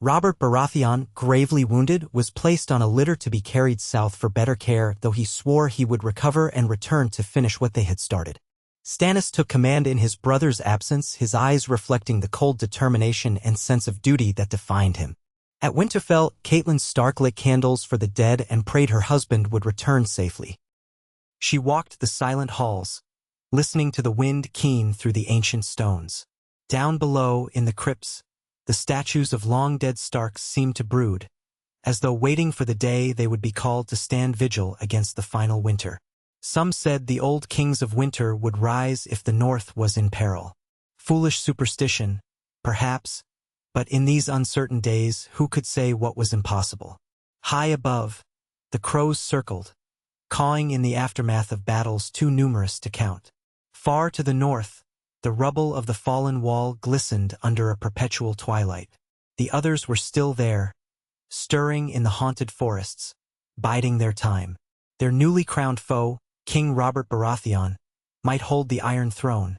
Robert Baratheon, gravely wounded, was placed on a litter to be carried south for better care, though he swore he would recover and return to finish what they had started. Stannis took command in his brother's absence, his eyes reflecting the cold determination and sense of duty that defined him. At Winterfell, Catelyn Stark lit candles for the dead and prayed her husband would return safely. She walked the silent halls, listening to the wind keen through the ancient stones. Down below, in the crypts, the statues of long-dead Starks seemed to brood, as though waiting for the day they would be called to stand vigil against the final winter. Some said the old kings of winter would rise if the north was in peril. Foolish superstition, perhaps, but in these uncertain days, who could say what was impossible? High above, the crows circled, cawing in the aftermath of battles too numerous to count. Far to the north, the rubble of the fallen wall glistened under a perpetual twilight. The others were still there, stirring in the haunted forests, biding their time. Their newly crowned foe, King Robert Baratheon, might hold the Iron Throne,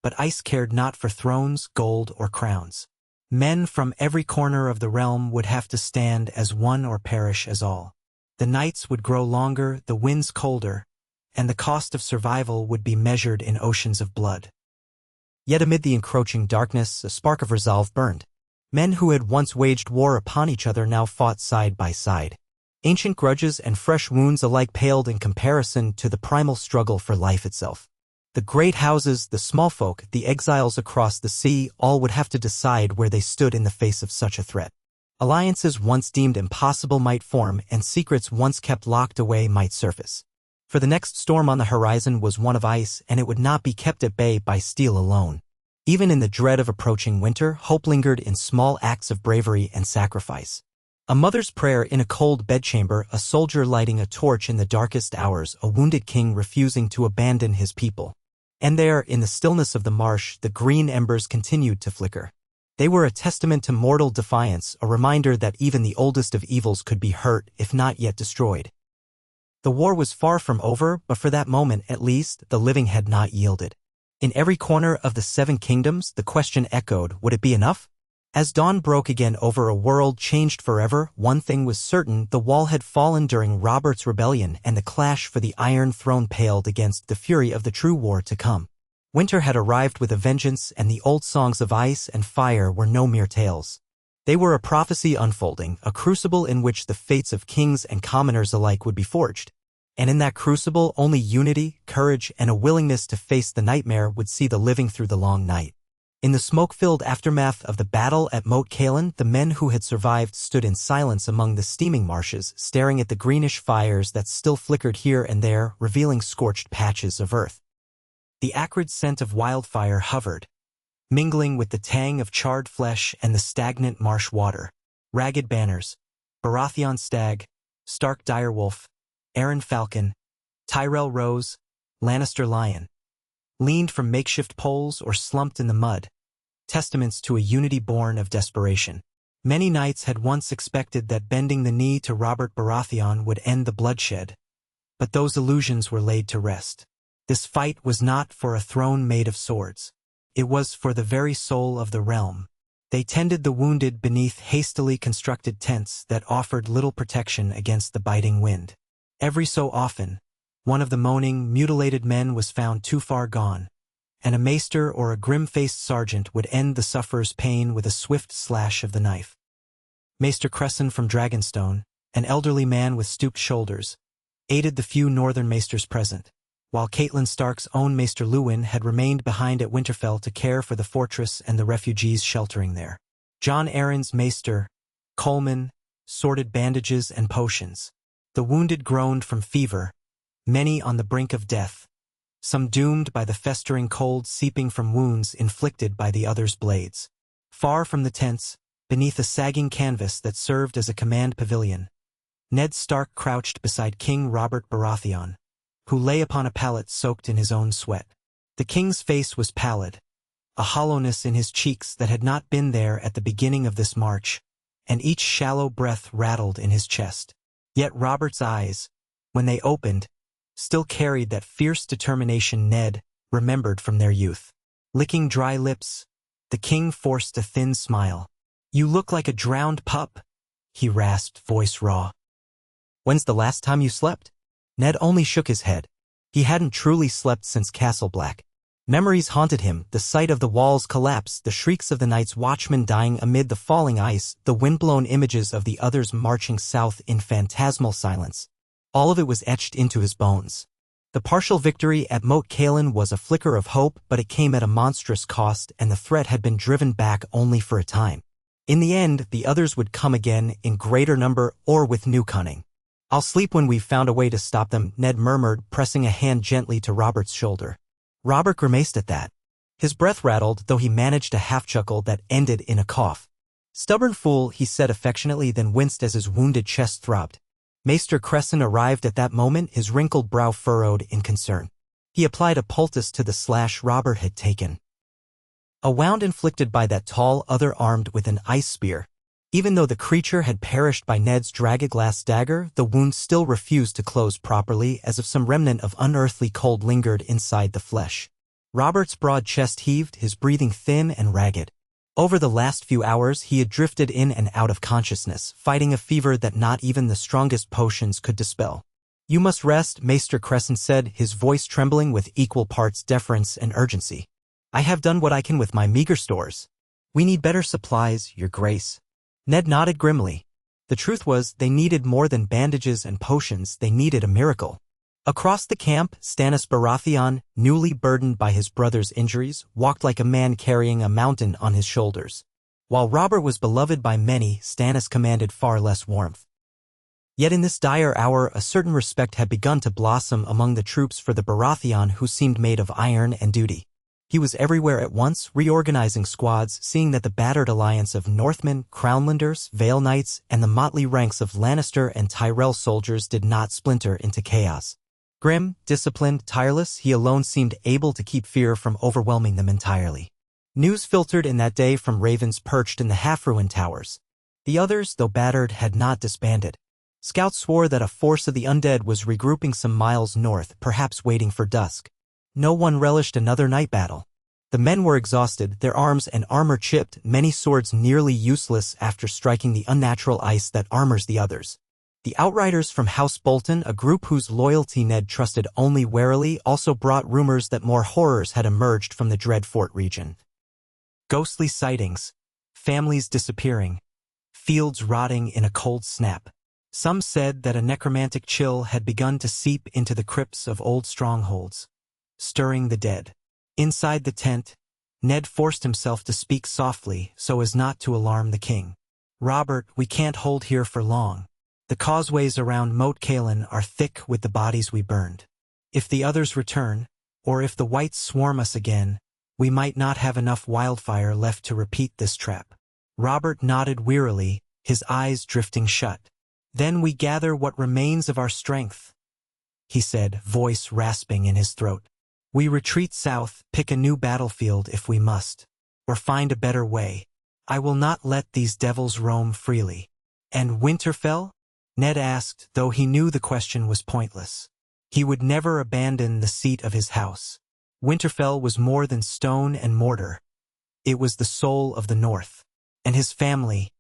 but ice cared not for thrones, gold, or crowns. Men from every corner of the realm would have to stand as one or perish as all. The nights would grow longer, the winds colder, and the cost of survival would be measured in oceans of blood. Yet amid the encroaching darkness, a spark of resolve burned. Men who had once waged war upon each other now fought side by side. Ancient grudges and fresh wounds alike paled in comparison to the primal struggle for life itself. The great houses, the small folk, the exiles across the sea, all would have to decide where they stood in the face of such a threat. Alliances once deemed impossible might form, and secrets once kept locked away might surface. For the next storm on the horizon was one of ice, and it would not be kept at bay by steel alone. Even in the dread of approaching winter, hope lingered in small acts of bravery and sacrifice. A mother's prayer in a cold bedchamber, a soldier lighting a torch in the darkest hours, a wounded king refusing to abandon his people. And there, in the stillness of the marsh, the green embers continued to flicker. They were a testament to mortal defiance, a reminder that even the oldest of evils could be hurt, if not yet destroyed. The war was far from over, but for that moment at least, the living had not yielded. In every corner of the Seven Kingdoms, the question echoed, would it be enough? As dawn broke again over a world changed forever, one thing was certain: the wall had fallen during Robert's rebellion, and the clash for the Iron Throne paled against the fury of the true war to come. Winter had arrived with a vengeance, and the old songs of ice and fire were no mere tales. They were a prophecy unfolding, a crucible in which the fates of kings and commoners alike would be forged. And in that crucible, only unity, courage, and a willingness to face the nightmare would see the living through the long night. In the smoke-filled aftermath of the battle at Moat Cailin, the men who had survived stood in silence among the steaming marshes, staring at the greenish fires that still flickered here and there, revealing scorched patches of earth. The acrid scent of wildfire hovered, mingling with the tang of charred flesh and the stagnant marsh water. Ragged banners, Baratheon stag, Stark direwolf, Arryn falcon, Tyrell rose, Lannister lion, leaned from makeshift poles or slumped in the mud, testaments to a unity born of desperation. Many knights had once expected that bending the knee to Robert Baratheon would end the bloodshed, but those illusions were laid to rest. This fight was not for a throne made of swords. It was for the very soul of the realm. They tended the wounded beneath hastily constructed tents that offered little protection against the biting wind. Every so often, one of the moaning, mutilated men was found too far gone, and a maester or a grim-faced sergeant would end the sufferer's pain with a swift slash of the knife. Maester Cresson from Dragonstone, an elderly man with stooped shoulders, aided the few northern maesters present, while Catelyn Stark's own Maester Luwin had remained behind at Winterfell to care for the fortress and the refugees sheltering there. Jon Arryn's maester, Coleman, sorted bandages and potions. The wounded groaned from fever, many on the brink of death, some doomed by the festering cold seeping from wounds inflicted by the others' blades. Far from the tents, beneath a sagging canvas that served as a command pavilion, Ned Stark crouched beside King Robert Baratheon, who lay upon a pallet soaked in his own sweat. The king's face was pallid, a hollowness in his cheeks that had not been there at the beginning of this march, and each shallow breath rattled in his chest. Yet Robert's eyes, when they opened, still carried that fierce determination Ned remembered from their youth. Licking dry lips, the king forced a thin smile. "You look like a drowned pup," he rasped, voice raw. "When's the last time you slept?" Ned only shook his head. He hadn't truly slept since Castle Black. Memories haunted him, the sight of the walls collapse, the shrieks of the night's watchmen dying amid the falling ice, the wind-blown images of the others marching south in phantasmal silence. All of it was etched into his bones. The partial victory at Moat Cailin was a flicker of hope, but it came at a monstrous cost, and the threat had been driven back only for a time. In the end, the others would come again, in greater number or with new cunning. "I'll sleep when we've found a way to stop them," Ned murmured, pressing a hand gently to Robert's shoulder. Robert grimaced at that. His breath rattled, though he managed a half-chuckle that ended in a cough. "Stubborn fool," he said affectionately, then winced as his wounded chest throbbed. Maester Cresson arrived at that moment, his wrinkled brow furrowed in concern. He applied a poultice to the slash Robert had taken. A wound inflicted by that tall other armed with an ice spear. Even though the creature had perished by Ned's dragonglass dagger, the wound still refused to close properly, as if some remnant of unearthly cold lingered inside the flesh. Robert's broad chest heaved, his breathing thin and ragged. Over the last few hours he had drifted in and out of consciousness, fighting a fever that not even the strongest potions could dispel. "You must rest," Maester Cresson said, his voice trembling with equal parts deference and urgency. "I have done what I can with my meager stores. We need better supplies, your grace." Ned nodded grimly. The truth was, they needed more than bandages and potions, they needed a miracle. Across the camp, Stannis Baratheon, newly burdened by his brother's injuries, walked like a man carrying a mountain on his shoulders. While Robert was beloved by many, Stannis commanded far less warmth. Yet in this dire hour, a certain respect had begun to blossom among the troops for the Baratheon who seemed made of iron and duty. He was everywhere at once, reorganizing squads, seeing that the battered alliance of Northmen, Crownlanders, Vale Knights, and the motley ranks of Lannister and Tyrell soldiers did not splinter into chaos. Grim, disciplined, tireless, he alone seemed able to keep fear from overwhelming them entirely. News filtered in that day from ravens perched in the half-ruined towers. The others, though battered, had not disbanded. Scouts swore that a force of the undead was regrouping some miles north, perhaps waiting for dusk. No one relished another night battle. The men were exhausted, their arms and armor chipped, many swords nearly useless after striking the unnatural ice that armors the others. The Outriders from House Bolton, a group whose loyalty Ned trusted only warily, also brought rumors that more horrors had emerged from the Dreadfort region. Ghostly sightings, families disappearing, fields rotting in a cold snap. Some said that a necromantic chill had begun to seep into the crypts of old strongholds, stirring the dead. Inside the tent, Ned forced himself to speak softly so as not to alarm the king. "Robert, we can't hold here for long. The causeways around Moat Cailin are thick with the bodies we burned. If the others return, or if the whites swarm us again, we might not have enough wildfire left to repeat this trap." Robert nodded wearily, his eyes drifting shut. "Then we gather what remains of our strength," he said, voice rasping in his throat. "We retreat south, pick a new battlefield if we must, or find a better way. I will not let these devils roam freely." "And Winterfell?" Ned asked, though he knew the question was pointless. He would never abandon the seat of his house. Winterfell was more than stone and mortar. It was the soul of the North. And his family,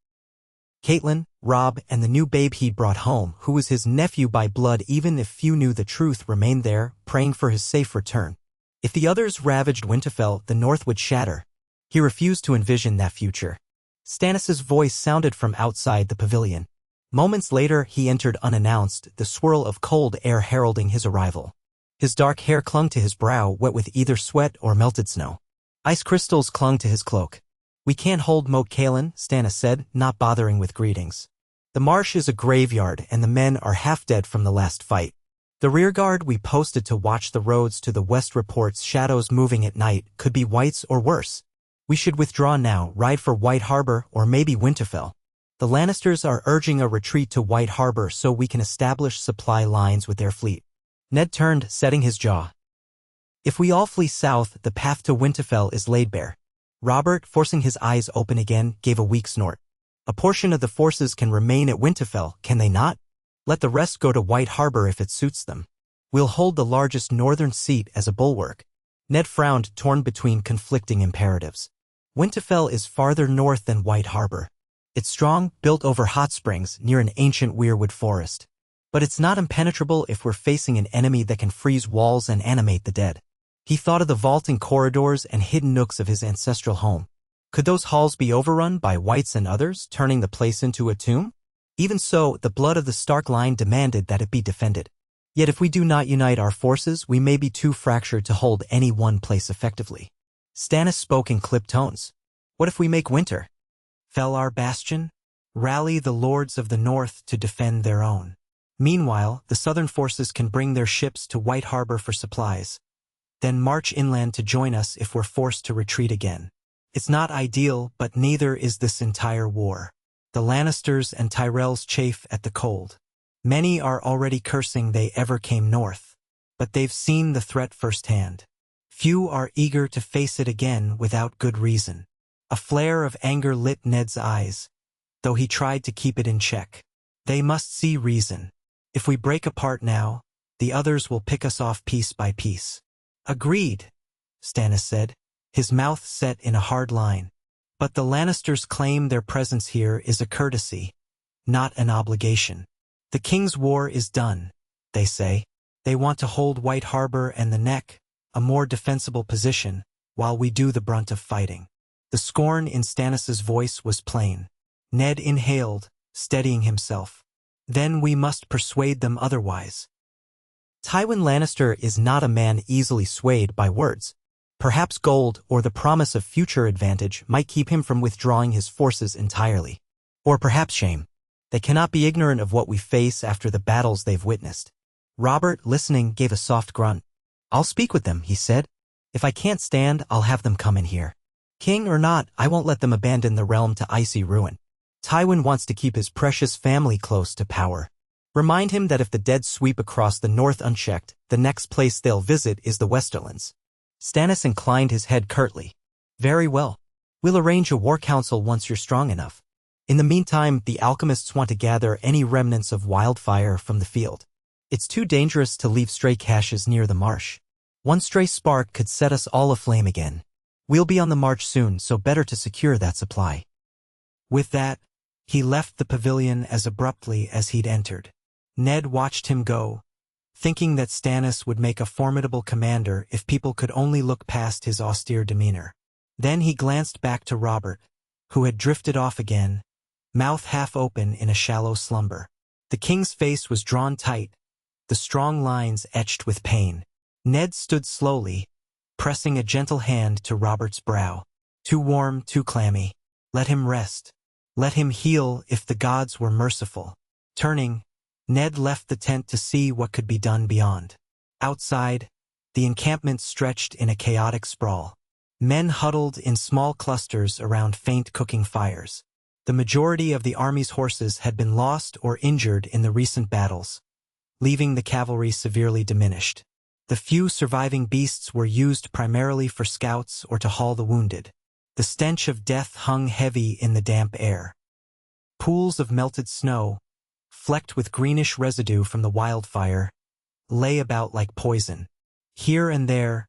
Catelyn, Robb, and the new babe he'd brought home, who was his nephew by blood even if few knew the truth, remained there, praying for his safe return. If the others ravaged Winterfell, the North would shatter. He refused to envision that future. Stannis's voice sounded from outside the pavilion. Moments later, he entered unannounced, the swirl of cold air heralding his arrival. His dark hair clung to his brow, wet with either sweat or melted snow. Ice crystals clung to his cloak. "We can't hold Moat Cailin," Stannis said, not bothering with greetings. "The marsh is a graveyard, and the men are half dead from the last fight. The rearguard we posted to watch the roads to the west reports shadows moving at night, could be Whites or worse. We should withdraw now, ride for White Harbor or maybe Winterfell. The Lannisters are urging a retreat to White Harbor so we can establish supply lines with their fleet." Ned turned, setting his jaw. "If we all flee south, the path to Winterfell is laid bare." Robert, forcing his eyes open again, gave a weak snort. "A portion of the forces can remain at Winterfell, can they not? Let the rest go to White Harbor if it suits them. We'll hold the largest northern seat as a bulwark." Ned frowned, torn between conflicting imperatives. Winterfell is farther north than White Harbor. It's strong, built over hot springs near an ancient weirwood forest. But it's not impenetrable if we're facing an enemy that can freeze walls and animate the dead. He thought of the vaulting corridors and hidden nooks of his ancestral home. Could those halls be overrun by Whites and others, turning the place into a tomb? Even so, the blood of the Stark line demanded that it be defended. Yet if we do not unite our forces, we may be too fractured to hold any one place effectively. Stannis spoke in clipped tones. "What if we make Winter Fell our bastion? Rally the lords of the North to defend their own. Meanwhile, the southern forces can bring their ships to White Harbor for supplies. Then march inland to join us if we're forced to retreat again. It's not ideal, but neither is this entire war. The Lannisters and Tyrells chafe at the cold. Many are already cursing they ever came north. But they've seen the threat firsthand. Few are eager to face it again without good reason." A flare of anger lit Ned's eyes, though he tried to keep it in check. "They must see reason. If we break apart now, the others will pick us off piece by piece." "Agreed," Stannis said, his mouth set in a hard line. "But the Lannisters claim their presence here is a courtesy, not an obligation. The King's War is done, they say. They want to hold White Harbor and the Neck, a more defensible position, while we do the brunt of fighting." The scorn in Stannis's voice was plain. Ned inhaled, steadying himself. "Then we must persuade them otherwise." Tywin Lannister is not a man easily swayed by words. Perhaps gold or the promise of future advantage might keep him from withdrawing his forces entirely. Or perhaps shame. They cannot be ignorant of what we face after the battles they've witnessed. Robert, listening, gave a soft grunt. "I'll speak with them," he said. "If I can't stand, I'll have them come in here. King or not, I won't let them abandon the realm to icy ruin." Tywin wants to keep his precious family close to power. Remind him that if the dead sweep across the north unchecked, the next place they'll visit is the Westerlands. Stannis inclined his head curtly. "Very well. We'll arrange a war council once you're strong enough. In the meantime, the alchemists want to gather any remnants of wildfire from the field. It's too dangerous to leave stray caches near the marsh. One stray spark could set us all aflame again. We'll be on the march soon, so better to secure that supply." With that, he left the pavilion as abruptly as he'd entered. Ned watched him go, thinking that Stannis would make a formidable commander if people could only look past his austere demeanor. Then he glanced back to Robert, who had drifted off again, mouth half open in a shallow slumber. The king's face was drawn tight, the strong lines etched with pain. Ned stood slowly, pressing a gentle hand to Robert's brow. "Too warm, too clammy. Let him rest. Let him heal if the gods were merciful." Turning, Ned left the tent to see what could be done beyond. Outside, the encampment stretched in a chaotic sprawl. Men huddled in small clusters around faint cooking fires. The majority of the army's horses had been lost or injured in the recent battles, leaving the cavalry severely diminished. The few surviving beasts were used primarily for scouts or to haul the wounded. The stench of death hung heavy in the damp air. Pools of melted snow, flecked with greenish residue from the wildfire, lay about like poison. Here and there,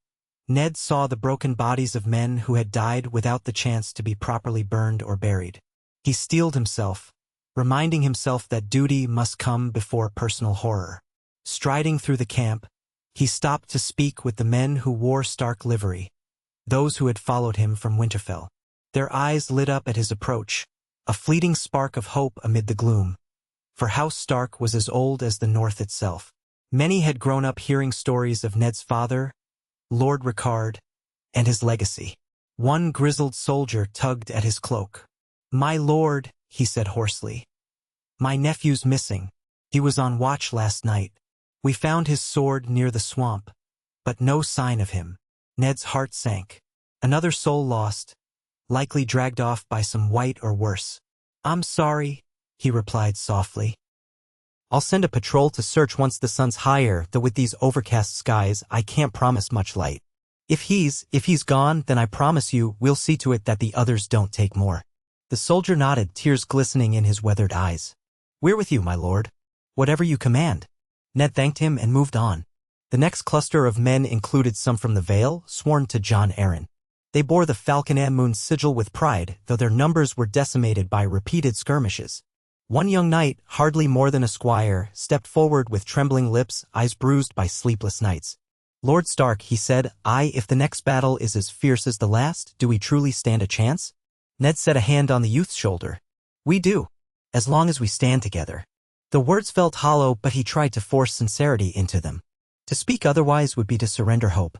Ned saw the broken bodies of men who had died without the chance to be properly burned or buried. He steeled himself, reminding himself that duty must come before personal horror. Striding through the camp, he stopped to speak with the men who wore Stark livery, those who had followed him from Winterfell. Their eyes lit up at his approach, a fleeting spark of hope amid the gloom. For House Stark was as old as the North itself. Many had grown up hearing stories of Ned's father, Lord Rickard, and his legacy. One grizzled soldier tugged at his cloak. "My lord," he said hoarsely. "My nephew's missing. He was on watch last night. We found his sword near the swamp, but no sign of him." Ned's heart sank. Another soul lost, likely dragged off by some white or worse. "I'm sorry," he replied softly. "I'll send a patrol to search once the sun's higher, though with these overcast skies I can't promise much light. If he's gone, then I promise you we'll see to it that the others don't take more." The soldier nodded, tears glistening in his weathered eyes. "We're with you, my lord. Whatever you command." Ned thanked him and moved on. The next cluster of men included some from the Vale, sworn to Jon Arryn. They bore the Falcon and Moon sigil with pride, though their numbers were decimated by repeated skirmishes. One young knight, hardly more than a squire, stepped forward with trembling lips, eyes bruised by sleepless nights. "Lord Stark," he said, "if the next battle is as fierce as the last, do we truly stand a chance?" Ned set a hand on the youth's shoulder. "We do, as long as we stand together." The words felt hollow, but he tried to force sincerity into them. To speak otherwise would be to surrender hope.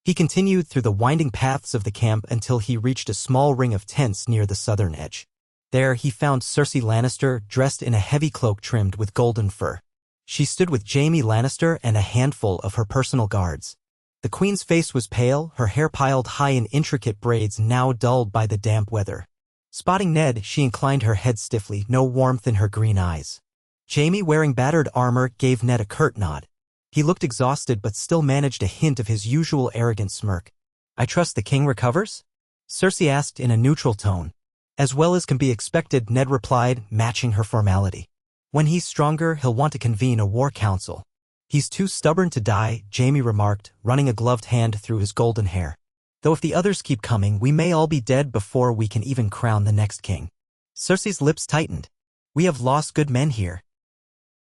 He continued through the winding paths of the camp until he reached a small ring of tents near the southern edge. There he found Cersei Lannister, dressed in a heavy cloak trimmed with golden fur. She stood with Jaime Lannister and a handful of her personal guards. The queen's face was pale, her hair piled high in intricate braids now dulled by the damp weather. Spotting Ned, she inclined her head stiffly, no warmth in her green eyes. Jaime, wearing battered armor, gave Ned a curt nod. He looked exhausted but still managed a hint of his usual arrogant smirk. "I trust the king recovers?" Cersei asked in a neutral tone. "As well as can be expected," Ned replied, matching her formality. "When he's stronger, he'll want to convene a war council." "He's too stubborn to die," Jaime remarked, running a gloved hand through his golden hair. "Though if the others keep coming, we may all be dead before we can even crown the next king." Cersei's lips tightened. "We have lost good men here.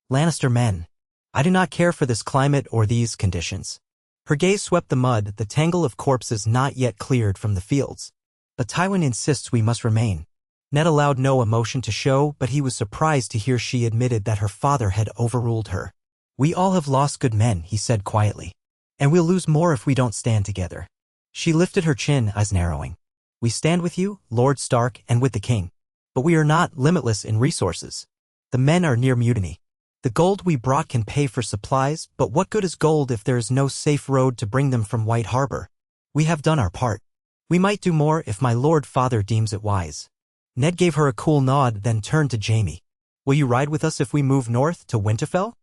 Lannister men. I do not care for this climate or these conditions." Her gaze swept the mud, the tangle of corpses not yet cleared from the fields. "But Tywin insists we must remain." Ned allowed no emotion to show, but he was surprised to hear she admitted that her father had overruled her. "We all have lost good men," he said quietly. "And we'll lose more if we don't stand together." She lifted her chin, eyes narrowing. "We stand with you, Lord Stark, and with the king. But we are not limitless in resources. The men are near mutiny. The gold we brought can pay for supplies, but what good is gold if there is no safe road to bring them from White Harbor? We have done our part. We might do more if my lord father deems it wise." Ned gave her a cool nod, then turned to Jaime. "Will you ride with us if we move north to Winterfell?"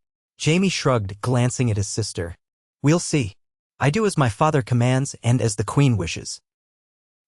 Jaime shrugged, glancing at his sister. "We'll see. I do as my father commands and as the queen wishes.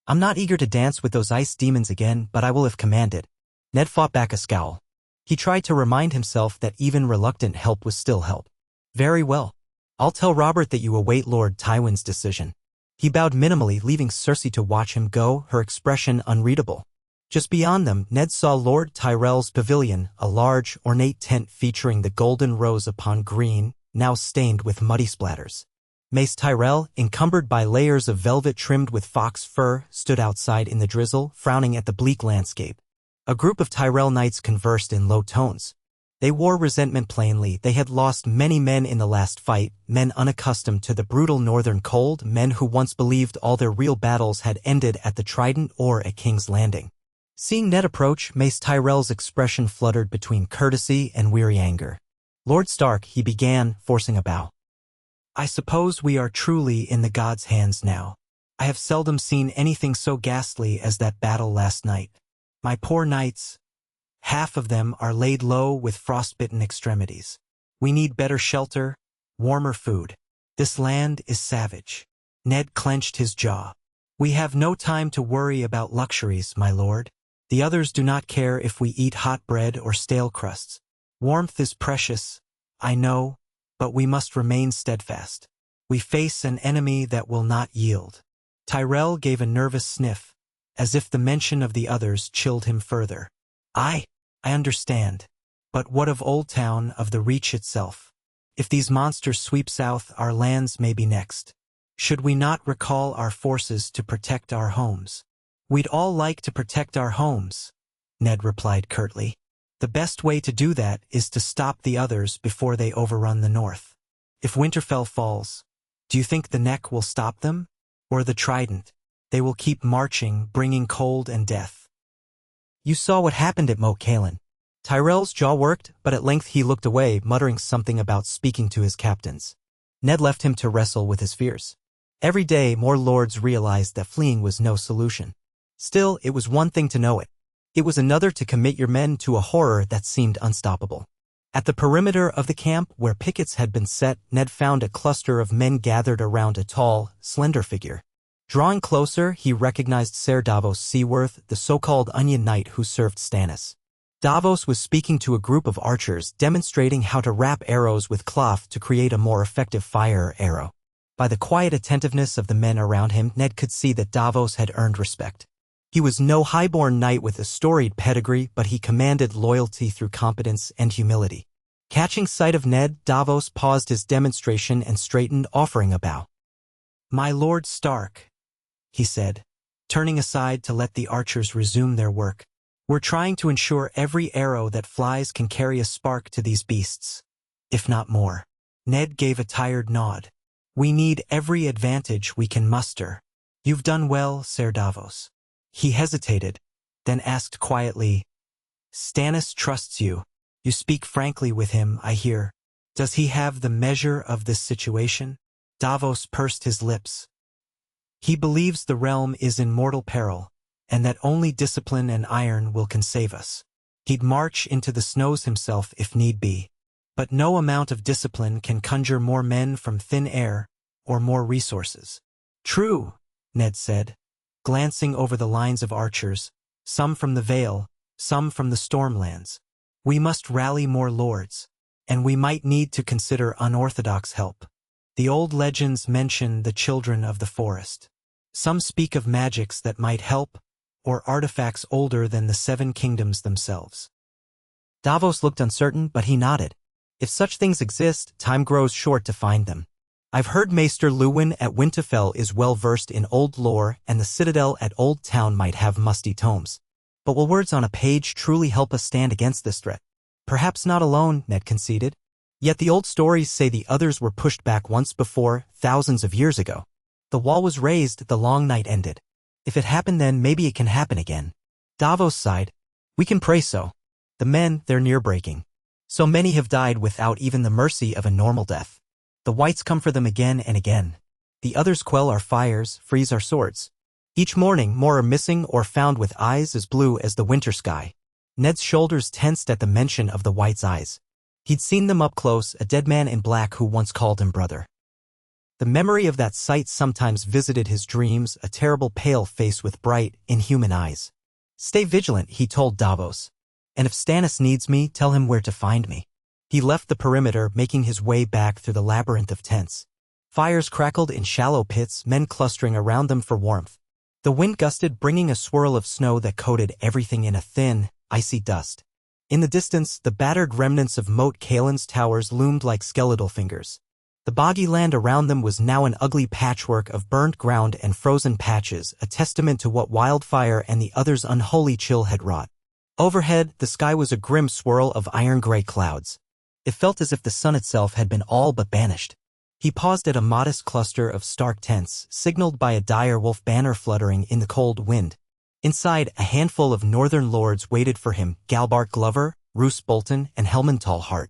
I'm not eager to dance with those ice demons again, but I will if commanded." Ned fought back a scowl. He tried to remind himself that even reluctant help was still help. "Very well. I'll tell Robert that you await Lord Tywin's decision." He bowed minimally, leaving Cersei to watch him go, her expression unreadable. Just beyond them, Ned saw Lord Tyrell's pavilion, a large, ornate tent featuring the golden rose upon green, now stained with muddy splatters. Mace Tyrell, encumbered by layers of velvet trimmed with fox fur, stood outside in the drizzle, frowning at the bleak landscape. A group of Tyrell knights conversed in low tones. They wore resentment plainly. They had lost many men in the last fight, men unaccustomed to the brutal northern cold, men who once believed all their real battles had ended at the Trident or at King's Landing. Seeing Ned approach, Mace Tyrell's expression fluttered between courtesy and weary anger. "Lord Stark," he began, forcing a bow. "I suppose we are truly in the gods' hands now. I have seldom seen anything so ghastly as that battle last night. My poor knights, half of them are laid low with frostbitten extremities. We need better shelter, warmer food. This land is savage." Ned clenched his jaw. "We have no time to worry about luxuries, my lord. The others do not care if we eat hot bread or stale crusts. Warmth is precious, I know, but we must remain steadfast. We face an enemy that will not yield. Tyrell gave a nervous sniff, as if the mention of the others chilled him further. I understand. But what of Old Town, of the Reach itself? If these monsters sweep south, our lands may be next. Should we not recall our forces to protect our homes? We'd all like to protect our homes, Ned replied curtly. The best way to do that is to stop the others before they overrun the north. If Winterfell falls, do you think the Neck will stop them? Or the Trident? They will keep marching, bringing cold and death. You saw what happened at Moat Cailin. Tyrell's jaw worked, but at length he looked away, muttering something about speaking to his captains. Ned left him to wrestle with his fears. Every day, more lords realized that fleeing was no solution. Still, it was one thing to know it. It was another to commit your men to a horror that seemed unstoppable. At the perimeter of the camp, where pickets had been set, Ned found a cluster of men gathered around a tall, slender figure. Drawing closer, he recognized Ser Davos Seaworth, the so-called Onion Knight who served Stannis. Davos was speaking to a group of archers, demonstrating how to wrap arrows with cloth to create a more effective fire arrow. By the quiet attentiveness of the men around him, Ned could see that Davos had earned respect. He was no highborn knight with a storied pedigree, but he commanded loyalty through competence and humility. Catching sight of Ned, Davos paused his demonstration and straightened, offering a bow. "My Lord Stark," he said, turning aside to let the archers resume their work. "We're trying to ensure every arrow that flies can carry a spark to these beasts, if not more." Ned gave a tired nod. "We need every advantage we can muster." "You've done well, Ser Davos." He hesitated, then asked quietly, "Stannis trusts you. You speak frankly with him, I hear. Does he have the measure of this situation?" Davos pursed his lips. "He believes the realm is in mortal peril, and that only discipline and iron will can save us. He'd march into the snows himself if need be. But no amount of discipline can conjure more men from thin air or more resources." "True," Ned said, glancing over the lines of archers, some from the Vale, some from the Stormlands. "We must rally more lords, and we might need to consider unorthodox help. The old legends mention the children of the forest. Some speak of magics that might help, or artifacts older than the Seven Kingdoms themselves." Davos looked uncertain, but he nodded. "If such things exist, time grows short to find them. I've heard Maester Luwin at Winterfell is well versed in old lore, and the Citadel at Old Town might have musty tomes. But will words on a page truly help us stand against this threat?" "Perhaps not alone," Ned conceded. "Yet the old stories say the others were pushed back once before, thousands of years ago. The wall was raised, the long night ended. If it happened then, maybe it can happen again." Davos sighed. "We can pray so. The men, they're near breaking. So many have died without even the mercy of a normal death. The whites come for them again and again. The others quell our fires, freeze our swords. Each morning, more are missing or found with eyes as blue as the winter sky." Ned's shoulders tensed at the mention of the whites' eyes. He'd seen them up close, a dead man in black who once called him brother. The memory of that sight sometimes visited his dreams, a terrible pale face with bright, inhuman eyes. "Stay vigilant," he told Davos. "And if Stannis needs me, tell him where to find me." He left the perimeter, making his way back through the labyrinth of tents. Fires crackled in shallow pits, men clustering around them for warmth. The wind gusted, bringing a swirl of snow that coated everything in a thin, icy dust. In the distance, the battered remnants of Moat Cailin's towers loomed like skeletal fingers. The boggy land around them was now an ugly patchwork of burnt ground and frozen patches, a testament to what wildfire and the others' unholy chill had wrought. Overhead, the sky was a grim swirl of iron-gray clouds. It felt as if the sun itself had been all but banished. He paused at a modest cluster of stark tents, signaled by a dire wolf banner fluttering in the cold wind. Inside, a handful of northern lords waited for him, Galbart Glover, Roose Bolton, and Helman Tallheart.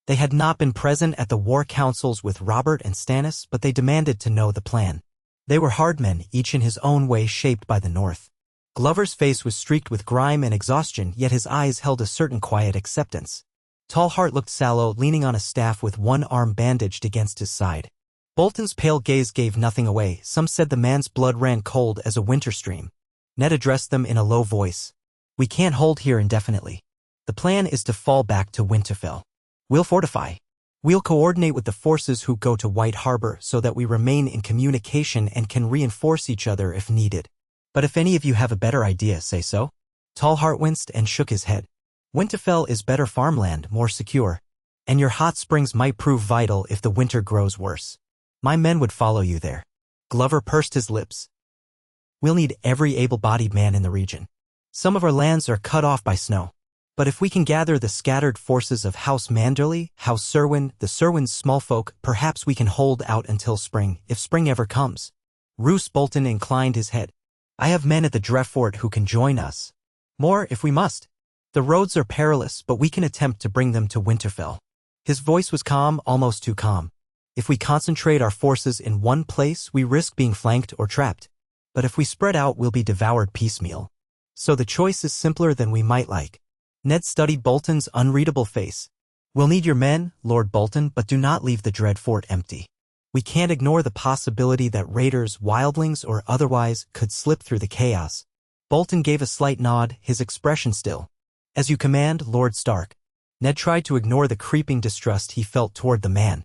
They had not been present at the war councils with Robert and Stannis, but they demanded to know the plan. They were hard men, each in his own way shaped by the North. Glover's face was streaked with grime and exhaustion, yet his eyes held a certain quiet acceptance. Tallheart looked sallow, leaning on a staff with one arm bandaged against his side. Bolton's pale gaze gave nothing away. Some said the man's blood ran cold as a winter stream. Ned addressed them in a low voice. "We can't hold here indefinitely. The plan is to fall back to Winterfell. We'll fortify. We'll coordinate with the forces who go to White Harbor so that we remain in communication and can reinforce each other if needed. But if any of you have a better idea, say so. Tallheart winced and shook his head. Winterfell is better farmland, more secure. And your hot springs might prove vital if the winter grows worse. My men would follow you there. Glover pursed his lips. We'll need every able-bodied man in the region. Some of our lands are cut off by snow. But if we can gather the scattered forces of House Manderly, House Serwyn, the Serwyn's small folk, perhaps we can hold out until spring, if spring ever comes. Roose Bolton inclined his head. I have men at the Dreffort who can join us. More, if we must. The roads are perilous, but we can attempt to bring them to Winterfell. His voice was calm, almost too calm. If we concentrate our forces in one place, we risk being flanked or trapped. But if we spread out, we'll be devoured piecemeal. So the choice is simpler than we might like. Ned studied Bolton's unreadable face. We'll need your men, Lord Bolton, but do not leave the dread fort empty. We can't ignore the possibility that raiders, wildlings, or otherwise could slip through the chaos. Bolton gave a slight nod, his expression still. As you command, Lord Stark. Ned tried to ignore the creeping distrust he felt toward the man.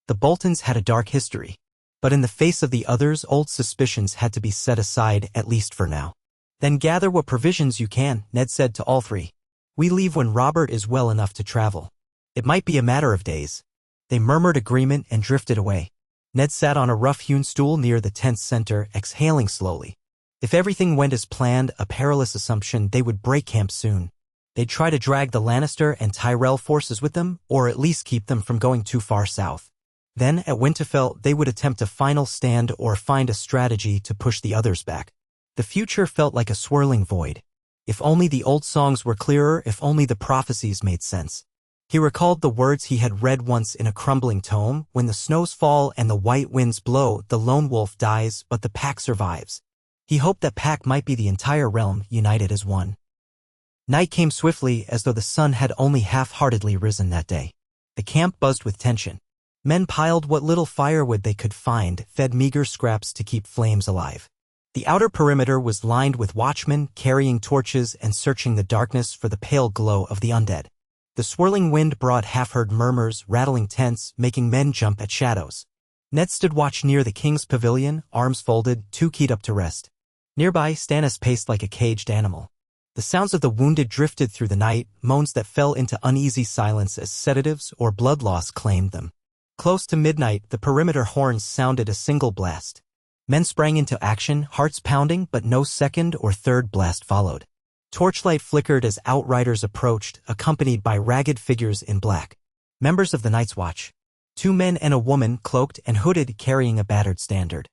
The Boltons had a dark history. But in the face of the others, old suspicions had to be set aside, at least for now. Then gather what provisions you can, Ned said to all three. We leave when Robert is well enough to travel. It might be a matter of days. They murmured agreement and drifted away. Ned sat on a rough-hewn stool near the tent's center, exhaling slowly. If everything went as planned, a perilous assumption, they would break camp soon. They'd try to drag the Lannister and Tyrell forces with them, or at least keep them from going too far south. Then, at Winterfell, they would attempt a final stand or find a strategy to push the others back. The future felt like a swirling void. If only the old songs were clearer, if only the prophecies made sense. He recalled the words he had read once in a crumbling tome, when the snows fall and the white winds blow, the lone wolf dies, but the pack survives. He hoped that pack might be the entire realm, united as one. Night came swiftly, as though the sun had only half-heartedly risen that day. The camp buzzed with tension. Men piled what little firewood they could find, fed meager scraps to keep flames alive. The outer perimeter was lined with watchmen carrying torches and searching the darkness for the pale glow of the undead. The swirling wind brought half-heard murmurs, rattling tents, making men jump at shadows. Ned stood watch near the king's pavilion, arms folded, too keyed up to rest. Nearby, Stannis paced like a caged animal. The sounds of the wounded drifted through the night, moans that fell into uneasy silence as sedatives or blood loss claimed them. Close to midnight, the perimeter horns sounded a single blast. Men sprang into action, hearts pounding, but no second or third blast followed. Torchlight flickered as outriders approached, accompanied by ragged figures in black. Members of the Night's Watch. 2 men and a woman, cloaked and hooded, carrying a battered standard.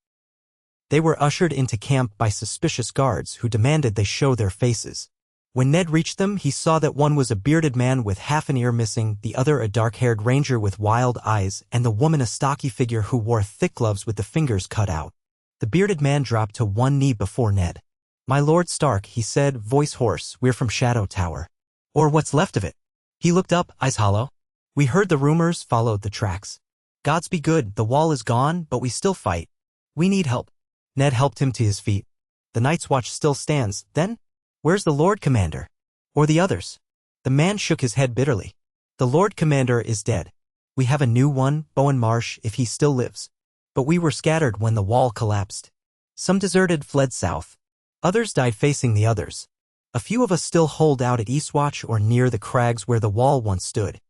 They were ushered into camp by suspicious guards who demanded they show their faces. When Ned reached them, he saw that one was a bearded man with half an ear missing, the other a dark-haired ranger with wild eyes, and the woman a stocky figure who wore thick gloves with the fingers cut out. The bearded man dropped to one knee before Ned. My Lord Stark, he said, voice hoarse, we're from Shadow Tower. Or what's left of it. He looked up, eyes hollow. We heard the rumors, followed the tracks. Gods be good, the wall is gone, but we still fight. We need help. Ned helped him to his feet. The Night's Watch still stands, then? Where's the Lord Commander? Or the others? The man shook his head bitterly. The Lord Commander is dead. We have a new one, Bowen Marsh, if he still lives. But we were scattered when the wall collapsed. Some deserted, fled south. Others died facing the others. A few of us still hold out at Eastwatch or near the crags where the wall once stood.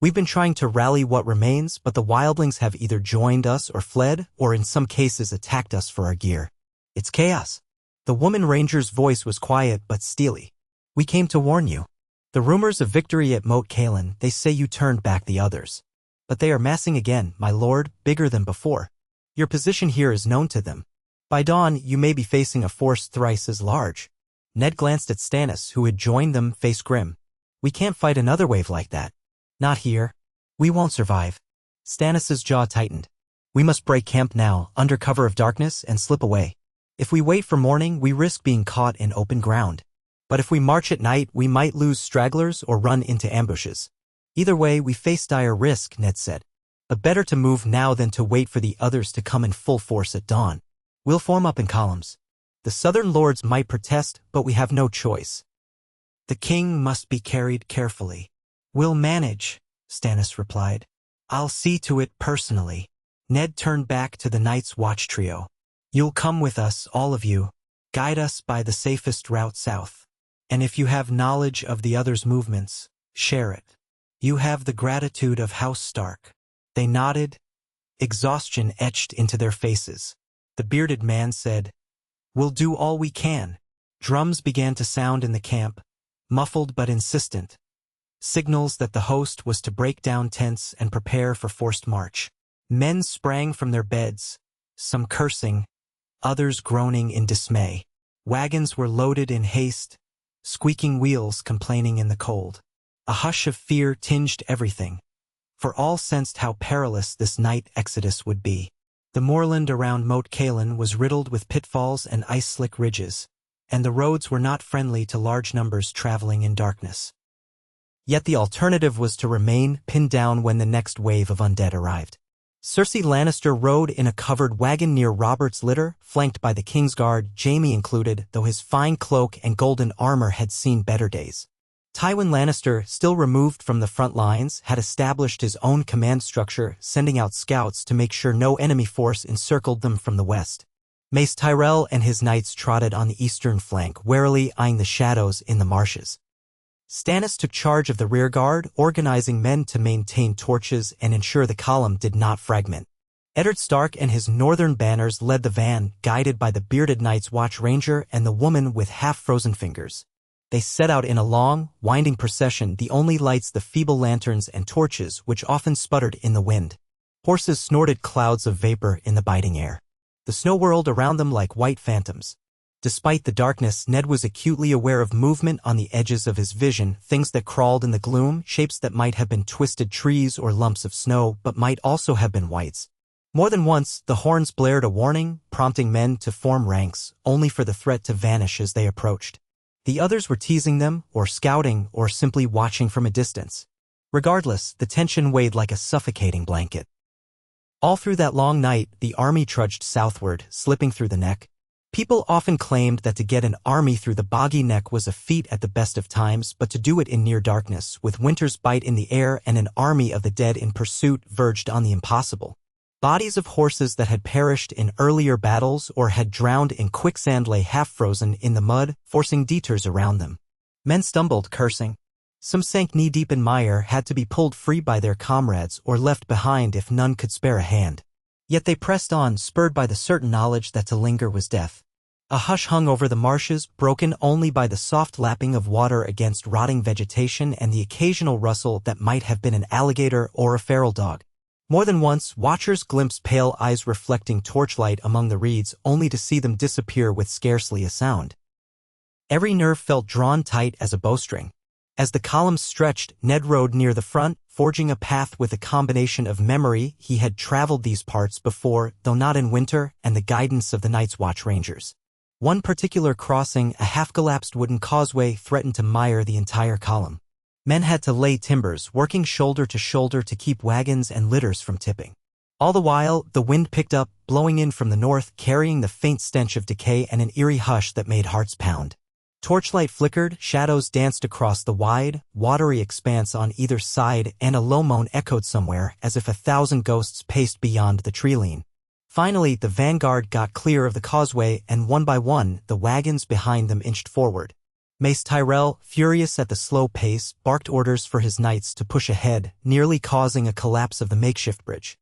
We've been trying to rally what remains, but the wildlings have either joined us or fled, or in some cases attacked us for our gear. It's chaos. The woman ranger's voice was quiet but steely. We came to warn you. The rumors of victory at Moat Cailin, they say you turned back the others. But they are massing again, my lord, bigger than before. Your position here is known to them. By dawn, you may be facing a force thrice as large. Ned glanced at Stannis, who had joined them, face grim. We can't fight another wave like that. Not here. We won't survive. Stannis's jaw tightened. We must break camp now, under cover of darkness, and slip away. If we wait for morning, we risk being caught in open ground. But if we march at night, we might lose stragglers or run into ambushes. Either way, we face dire risk, Ned said. But better to move now than to wait for the others to come in full force at dawn. We'll form up in columns. The southern lords might protest, but we have no choice. The king must be carried carefully. We'll manage. Stannis replied. "I'll see to it personally." Ned turned back to the Night's Watch trio. "You'll come with us, all of you. Guide us by the safest route south. And if you have knowledge of the others' movements, share it. You have the gratitude of House Stark." They nodded, exhaustion etched into their faces. The bearded man said, "We'll do all we can." Drums began to sound in the camp, muffled but insistent. Signals that the host was to break down tents and prepare for forced march. Men sprang from their beds, some cursing, others groaning in dismay. Wagons were loaded in haste, squeaking wheels complaining in the cold. A hush of fear tinged everything, for all sensed how perilous this night exodus would be. The moorland around Moat Cailin was riddled with pitfalls and ice-slick ridges, and the roads were not friendly to large numbers traveling in darkness. Yet the alternative was to remain pinned down when the next wave of undead arrived. Cersei Lannister rode in a covered wagon near Robert's litter, flanked by the Kingsguard, Jaime included, though his fine cloak and golden armor had seen better days. Tywin Lannister, still removed from the front lines, had established his own command structure, sending out scouts to make sure no enemy force encircled them from the west. Mace Tyrell and his knights trotted on the eastern flank, warily eyeing the shadows in the marshes. Stannis took charge of the rearguard, organizing men to maintain torches and ensure the column did not fragment. Eddard Stark and his northern banners led the van, guided by the bearded Night's Watch Ranger and the woman with half-frozen fingers. They set out in a long, winding procession, the only lights the feeble lanterns and torches, which often sputtered in the wind. Horses snorted clouds of vapor in the biting air. The snow whirled around them like white phantoms. Despite the darkness, Ned was acutely aware of movement on the edges of his vision, things that crawled in the gloom, shapes that might have been twisted trees or lumps of snow, but might also have been wights. More than once, the horns blared a warning, prompting men to form ranks, only for the threat to vanish as they approached. The others were teasing them, or scouting, or simply watching from a distance. Regardless, the tension weighed like a suffocating blanket. All through that long night, the army trudged southward, slipping through the neck. People often claimed that to get an army through the boggy neck was a feat at the best of times, but to do it in near darkness, with winter's bite in the air and an army of the dead in pursuit, verged on the impossible. Bodies of horses that had perished in earlier battles or had drowned in quicksand lay half-frozen in the mud, forcing detours around them. Men stumbled, cursing. Some sank knee-deep in mire, had to be pulled free by their comrades or left behind if none could spare a hand. Yet they pressed on, spurred by the certain knowledge that to linger was death. A hush hung over the marshes, broken only by the soft lapping of water against rotting vegetation and the occasional rustle that might have been an alligator or a feral dog. More than once, watchers glimpsed pale eyes reflecting torchlight among the reeds, only to see them disappear with scarcely a sound. Every nerve felt drawn tight as a bowstring. As the columns stretched, Ned rode near the front, forging a path with a combination of memory. He had traveled these parts before, though not in winter, and the guidance of the Night's Watch Rangers. One particular crossing, a half-collapsed wooden causeway, threatened to mire the entire column. Men had to lay timbers, working shoulder to shoulder to keep wagons and litters from tipping. All the while, the wind picked up, blowing in from the north, carrying the faint stench of decay and an eerie hush that made hearts pound. Torchlight flickered, shadows danced across the wide, watery expanse on either side, and a low moan echoed somewhere, as if 1,000 ghosts paced beyond the tree-line. Finally, the vanguard got clear of the causeway, and one by one, the wagons behind them inched forward. Mace Tyrell, furious at the slow pace, barked orders for his knights to push ahead, nearly causing a collapse of the makeshift bridge.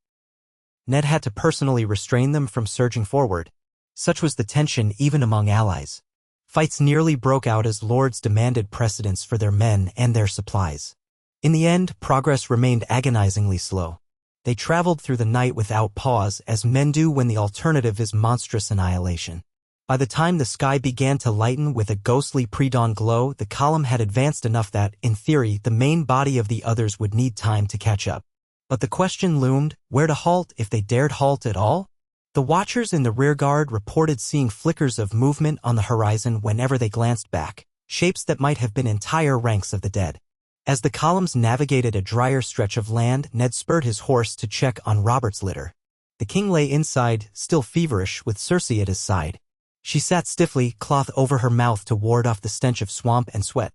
Ned had to personally restrain them from surging forward. Such was the tension even among allies. Fights nearly broke out as lords demanded precedence for their men and their supplies. In the end, progress remained agonizingly slow. They traveled through the night without pause, as men do when the alternative is monstrous annihilation. By the time the sky began to lighten with a ghostly pre-dawn glow, the column had advanced enough that, in theory, the main body of the others would need time to catch up. But the question loomed, where to halt if they dared halt at all? The watchers in the rearguard reported seeing flickers of movement on the horizon whenever they glanced back, shapes that might have been entire ranks of the dead. As the columns navigated a drier stretch of land, Ned spurred his horse to check on Robert's litter. The king lay inside, still feverish, with Cersei at his side. She sat stiffly, cloth over her mouth to ward off the stench of swamp and sweat.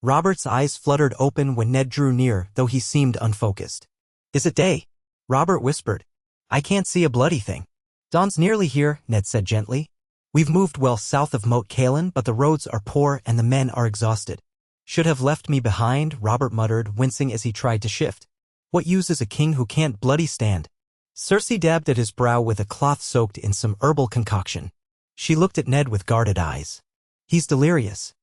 Robert's eyes fluttered open when Ned drew near, though he seemed unfocused. Is it day? Robert whispered. I can't see a bloody thing. Dawn's nearly here, Ned said gently. We've moved well south of Moat Cailin, but the roads are poor and the men are exhausted. Should have left me behind, Robert muttered, wincing as he tried to shift. What use is a king who can't bloody stand? Cersei dabbed at his brow with a cloth soaked in some herbal concoction. She looked at Ned with guarded eyes. He's delirious.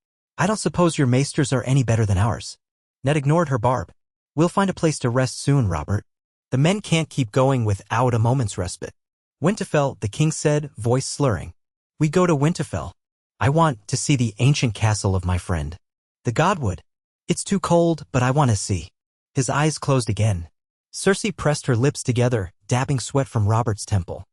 I don't suppose your maesters are any better than ours. Ned ignored her barb. We'll find a place to rest soon, Robert. The men can't keep going without a moment's respite. Winterfell, the king said, voice slurring. We go to Winterfell. I want to see the ancient castle of my friend. The Godwood. It's too cold, but I want to see. His eyes closed again. Cersei pressed her lips together, dabbing sweat from Robert's temple.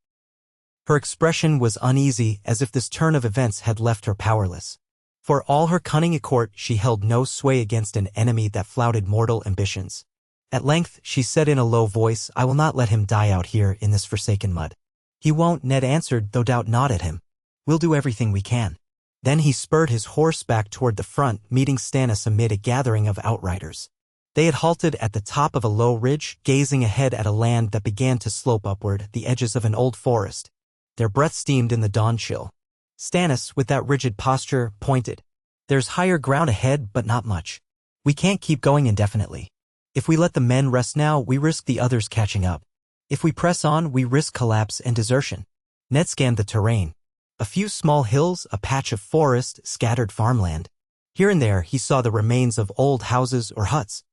Her expression was uneasy, as if this turn of events had left her powerless. For all her cunning at court, she held no sway against an enemy that flouted mortal ambitions. At length, she said in a low voice, I will not let him die out here in this forsaken mud. He won't, Ned answered, though doubt not at him. We'll do everything we can. Then he spurred his horse back toward the front, meeting Stannis amid a gathering of outriders. They had halted at the top of a low ridge, gazing ahead at a land that began to slope upward, the edges of an old forest. Their breath steamed in the dawn chill. Stannis, with that rigid posture, pointed. There's higher ground ahead, but not much. We can't keep going indefinitely. If we let the men rest now, we risk the others catching up. If we press on, we risk collapse and desertion. Ned scanned the terrain. A few small hills, a patch of forest, scattered farmland. Here and there, he saw the remains of old houses or huts.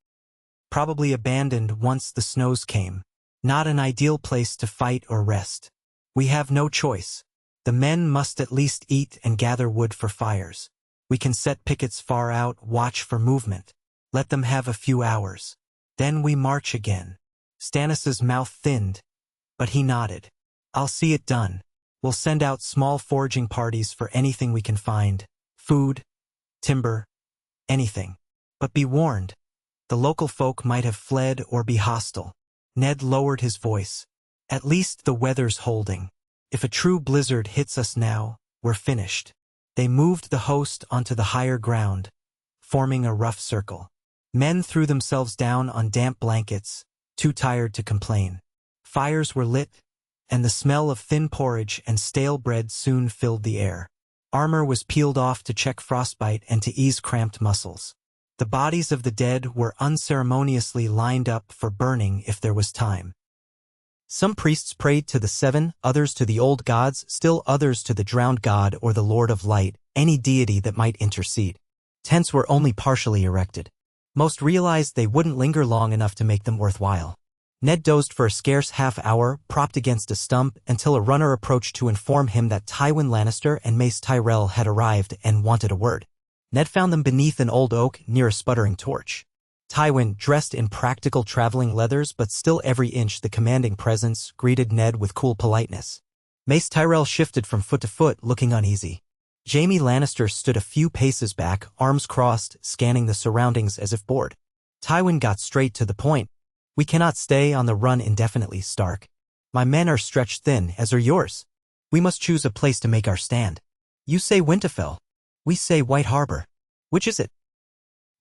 Probably abandoned once the snows came. Not an ideal place to fight or rest. We have no choice. The men must at least eat and gather wood for fires. We can set pickets far out, watch for movement. Let them have a few hours. Then we march again. Stannis's mouth thinned, but he nodded. I'll see it done. We'll send out small foraging parties for anything we can find. Food, timber, anything. But be warned. The local folk might have fled or be hostile. Ned lowered his voice. At least the weather's holding. If a true blizzard hits us now, we're finished. They moved the host onto the higher ground, forming a rough circle. Men threw themselves down on damp blankets, too tired to complain. Fires were lit, and the smell of thin porridge and stale bread soon filled the air. Armor was peeled off to check frostbite and to ease cramped muscles. The bodies of the dead were unceremoniously lined up for burning if there was time. Some priests prayed to the seven, others to the old gods, still others to the drowned god or the Lord of Light, any deity that might intercede. Tents were only partially erected. Most realized they wouldn't linger long enough to make them worthwhile. Ned dozed for a scarce half-hour, propped against a stump, until a runner approached to inform him that Tywin Lannister and Mace Tyrell had arrived and wanted a word. Ned found them beneath an old oak near a sputtering torch. Tywin, dressed in practical traveling leathers but still every inch the commanding presence, greeted Ned with cool politeness. Mace Tyrell shifted from foot to foot, looking uneasy. Jaime Lannister stood a few paces back, arms crossed, scanning the surroundings as if bored. Tywin got straight to the point. We cannot stay on the run indefinitely, Stark. My men are stretched thin, as are yours. We must choose a place to make our stand. You say Winterfell. We say White Harbor. Which is it?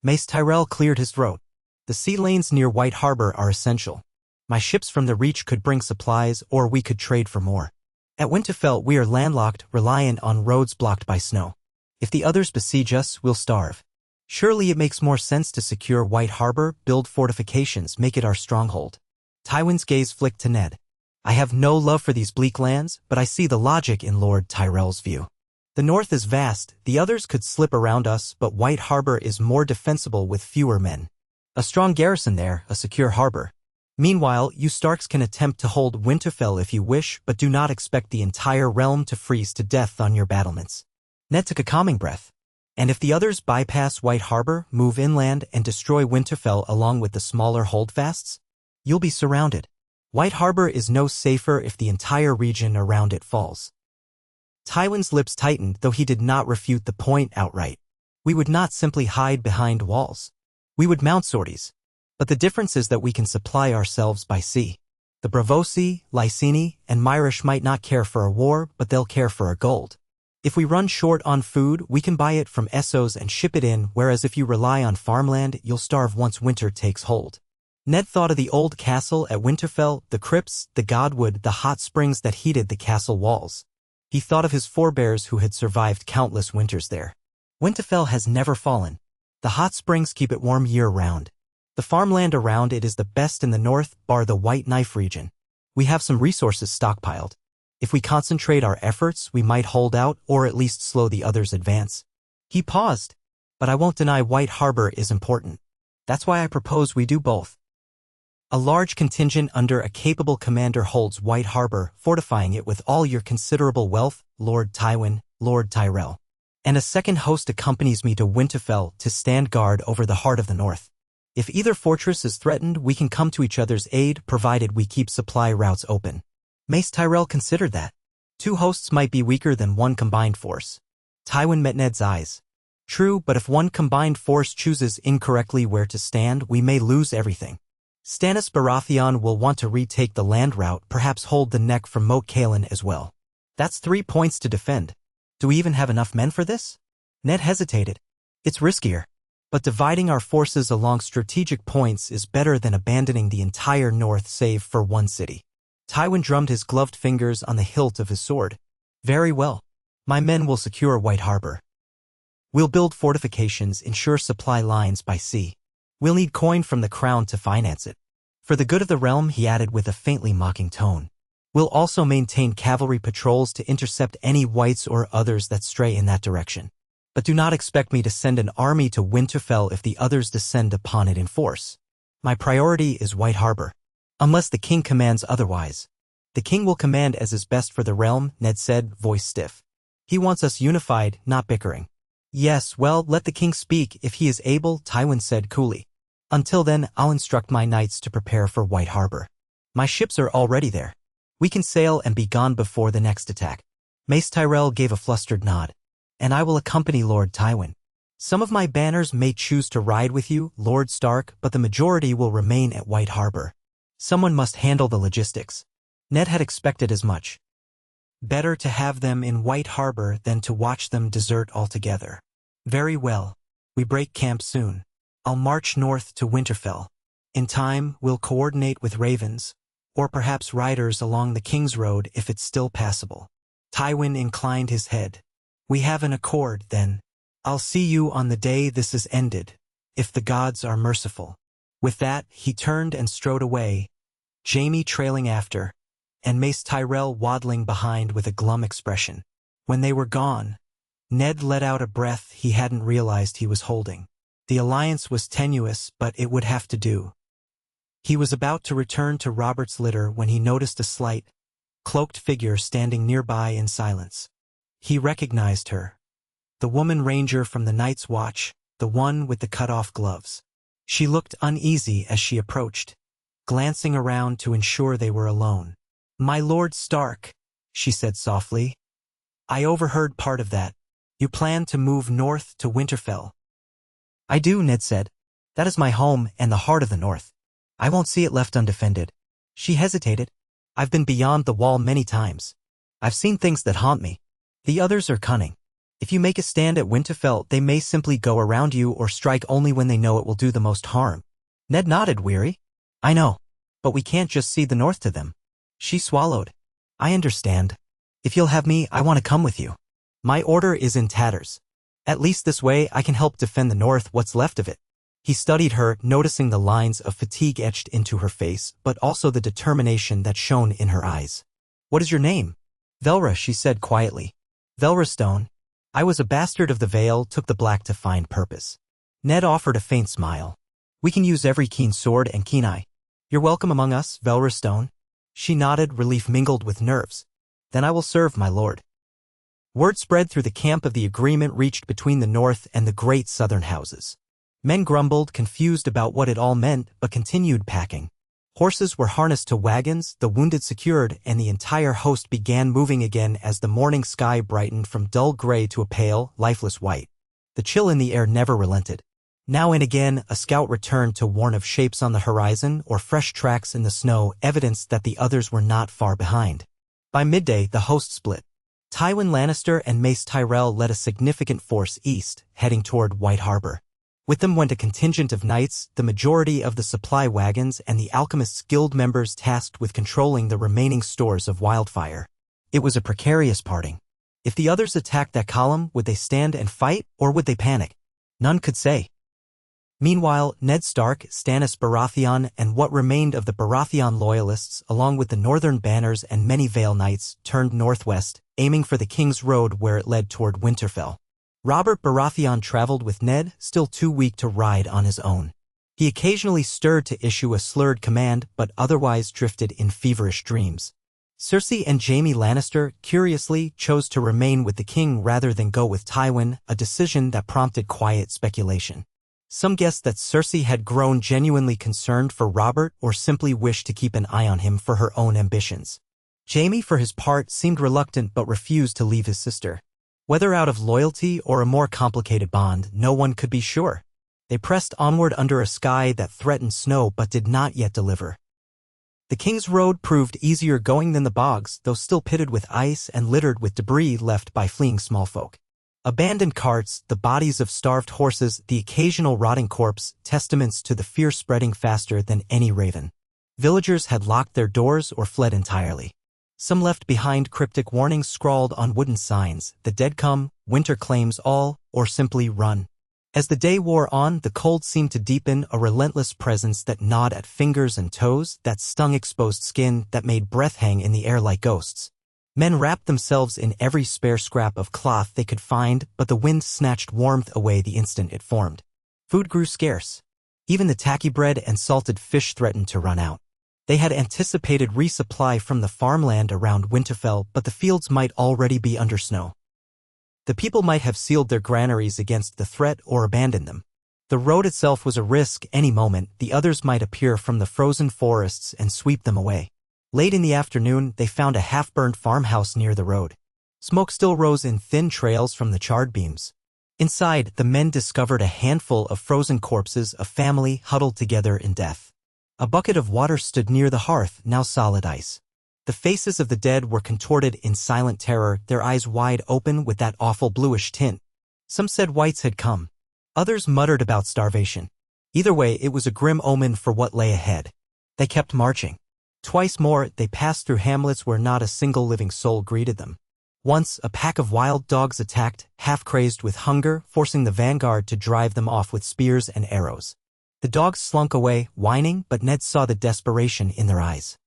Mace Tyrell cleared his throat. The sea lanes near White Harbor are essential. My ships from the Reach could bring supplies, or we could trade for more. At Winterfell we are landlocked, reliant on roads blocked by snow. If the others besiege us, we'll starve. Surely it makes more sense to secure White Harbor, build fortifications, make it our stronghold. Tywin's gaze flicked to Ned. I have no love for these bleak lands, but I see the logic in Lord Tyrell's view. The north is vast, the others could slip around us, but White Harbor is more defensible with fewer men. A strong garrison there, a secure harbor. Meanwhile, you Starks can attempt to hold Winterfell if you wish, but do not expect the entire realm to freeze to death on your battlements. Ned took a calming breath. And if the others bypass White Harbor, move inland, and destroy Winterfell along with the smaller holdfasts, you'll be surrounded. White Harbor is no safer if the entire region around it falls. Tywin's lips tightened, though he did not refute the point outright. We would not simply hide behind walls. We would mount sorties. But the difference is that we can supply ourselves by sea. The Braavosi, Lyseni, and Myrish might not care for a war, but they'll care for our gold. If we run short on food, we can buy it from Essos and ship it in, whereas if you rely on farmland, you'll starve once winter takes hold. Ned thought of the old castle at Winterfell, the crypts, the godwood, the hot springs that heated the castle walls. He thought of his forebears who had survived countless winters there. Winterfell has never fallen. The hot springs keep it warm year-round. The farmland around it is the best in the north, bar the White Knife region. We have some resources stockpiled. If we concentrate our efforts, we might hold out or at least slow the others' advance. He paused. But I won't deny White Harbor is important. That's why I propose we do both. A large contingent under a capable commander holds White Harbor, fortifying it with all your considerable wealth, Lord Tywin, Lord Tyrell. And a second host accompanies me to Winterfell to stand guard over the heart of the north. If either fortress is threatened, we can come to each other's aid, provided we keep supply routes open. Mace Tyrell considered that. 2 hosts might be weaker than one combined force. Tywin met Ned's eyes. True, but if one combined force chooses incorrectly where to stand, we may lose everything. Stannis Baratheon will want to retake the land route, perhaps hold the neck from Moat Cailin as well. That's 3 points to defend. Do we even have enough men for this? Ned hesitated. It's riskier. But dividing our forces along strategic points is better than abandoning the entire north save for one city. Tywin drummed his gloved fingers on the hilt of his sword. Very well. My men will secure White Harbor. We'll build fortifications, ensure supply lines by sea. We'll need coin from the crown to finance it. For the good of the realm, he added with a faintly mocking tone. We'll also maintain cavalry patrols to intercept any whites or others that stray in that direction. But do not expect me to send an army to Winterfell if the others descend upon it in force. My priority is White Harbor. Unless the king commands otherwise. The king will command as is best for the realm, Ned said, voice stiff. He wants us unified, not bickering. Yes, well, let the king speak if he is able, Tywin said coolly. Until then, I'll instruct my knights to prepare for White Harbor. My ships are already there. We can sail and be gone before the next attack. Mace Tyrell gave a flustered nod. And I will accompany Lord Tywin. Some of my banners may choose to ride with you, Lord Stark, but the majority will remain at White Harbor. Someone must handle the logistics. Ned had expected as much. Better to have them in White Harbor than to watch them desert altogether. Very well. We break camp soon. I'll march north to Winterfell. In time, we'll coordinate with ravens, or perhaps riders along the King's Road if it's still passable. Tywin inclined his head. We have an accord, then. I'll see you on the day this is ended, if the gods are merciful. With that, he turned and strode away, Jaime trailing after, and Mace Tyrell waddling behind with a glum expression. When they were gone, Ned let out a breath he hadn't realized he was holding. The alliance was tenuous, but it would have to do. He was about to return to Robert's litter when he noticed a slight, cloaked figure standing nearby in silence. He recognized her. The woman ranger from the Night's Watch, the one with the cut-off gloves. She looked uneasy as she approached, glancing around to ensure they were alone. My Lord Stark, she said softly. I overheard part of that. You plan to move north to Winterfell. I do, Ned said. That is my home and the heart of the north. I won't see it left undefended. She hesitated. I've been beyond the wall many times. I've seen things that haunt me. The others are cunning. If you make a stand at Winterfell, they may simply go around you or strike only when they know it will do the most harm. Ned nodded, weary. I know. But we can't just cede the north to them. She swallowed. I understand. If you'll have me, I want to come with you. My order is in tatters. At least this way I can help defend the north, what's left of it. He studied her, noticing the lines of fatigue etched into her face, but also the determination that shone in her eyes. What is your name? Velra, she said quietly. Velra Stone. I was a bastard of the Vale, took the black to find purpose. Ned offered a faint smile. We can use every keen sword and keen eye. You're welcome among us, Velra Stone. She nodded, relief mingled with nerves. Then I will serve, my lord. Word spread through the camp of the agreement reached between the north and the great southern houses. Men grumbled, confused about what it all meant, but continued packing. Horses were harnessed to wagons, the wounded secured, and the entire host began moving again as the morning sky brightened from dull gray to a pale, lifeless white. The chill in the air never relented. Now and again, a scout returned to warn of shapes on the horizon or fresh tracks in the snow, evidence that the others were not far behind. By midday, the host split. Tywin Lannister and Mace Tyrell led a significant force east, heading toward White Harbor. With them went a contingent of knights, the majority of the supply wagons and the Alchemists' Guild members tasked with controlling the remaining stores of Wildfire. It was a precarious parting. If the others attacked that column, would they stand and fight, or would they panic? None could say. Meanwhile, Ned Stark, Stannis Baratheon, and what remained of the Baratheon loyalists, along with the Northern Banners and many Vale Knights, turned northwest, aiming for the King's Road where it led toward Winterfell. Robert Baratheon traveled with Ned, still too weak to ride on his own. He occasionally stirred to issue a slurred command, but otherwise drifted in feverish dreams. Cersei and Jaime Lannister, curiously, chose to remain with the king rather than go with Tywin, a decision that prompted quiet speculation. Some guessed that Cersei had grown genuinely concerned for Robert or simply wished to keep an eye on him for her own ambitions. Jaime, for his part, seemed reluctant but refused to leave his sister. Whether out of loyalty or a more complicated bond, no one could be sure. They pressed onward under a sky that threatened snow but did not yet deliver. The King's Road proved easier going than the bogs, though still pitted with ice and littered with debris left by fleeing small folk. Abandoned carts, the bodies of starved horses, the occasional rotting corpse, testaments to the fear spreading faster than any raven. Villagers had locked their doors or fled entirely. Some left behind cryptic warnings scrawled on wooden signs, "The dead come, winter claims all," or simply "run." As the day wore on, the cold seemed to deepen, a relentless presence that gnawed at fingers and toes, that stung exposed skin, that made breath hang in the air like ghosts. Men wrapped themselves in every spare scrap of cloth they could find, but the wind snatched warmth away the instant it formed. Food grew scarce. Even the tacky bread and salted fish threatened to run out. They had anticipated resupply from the farmland around Winterfell, but the fields might already be under snow. The people might have sealed their granaries against the threat or abandoned them. The road itself was a risk. Any moment, the others might appear from the frozen forests and sweep them away. Late in the afternoon, they found a half-burned farmhouse near the road. Smoke still rose in thin trails from the charred beams. Inside, the men discovered a handful of frozen corpses, a family huddled together in death. A bucket of water stood near the hearth, now solid ice. The faces of the dead were contorted in silent terror, their eyes wide open with that awful bluish tint. Some said whites had come. Others muttered about starvation. Either way, it was a grim omen for what lay ahead. They kept marching. Twice more, they passed through hamlets where not a single living soul greeted them. Once, a pack of wild dogs attacked, half-crazed with hunger, forcing the vanguard to drive them off with spears and arrows. The dogs slunk away, whining, but Ned saw the desperation in their eyes.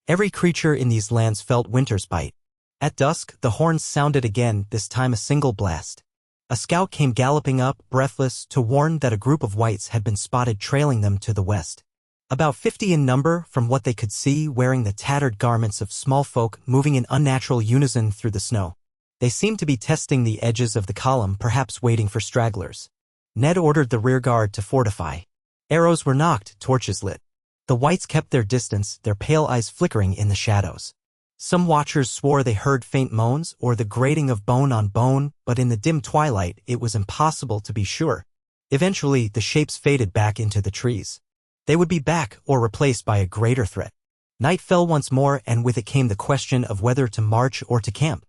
Every creature in these lands felt winter's bite. At dusk, the horns sounded again, this time a single blast. A scout came galloping up, breathless, to warn that a group of whites had been spotted trailing them to the west. About 50 in number, from what they could see, wearing the tattered garments of small folk, moving in unnatural unison through the snow. They seemed to be testing the edges of the column, perhaps waiting for stragglers. Ned ordered the rearguard to fortify. Arrows were nocked, torches lit. The whites kept their distance, their pale eyes flickering in the shadows. Some watchers swore they heard faint moans or the grating of bone on bone, but in the dim twilight it was impossible to be sure. Eventually, the shapes faded back into the trees. They would be back or replaced by a greater threat. Night fell once more, and with it came the question of whether to march or to camp.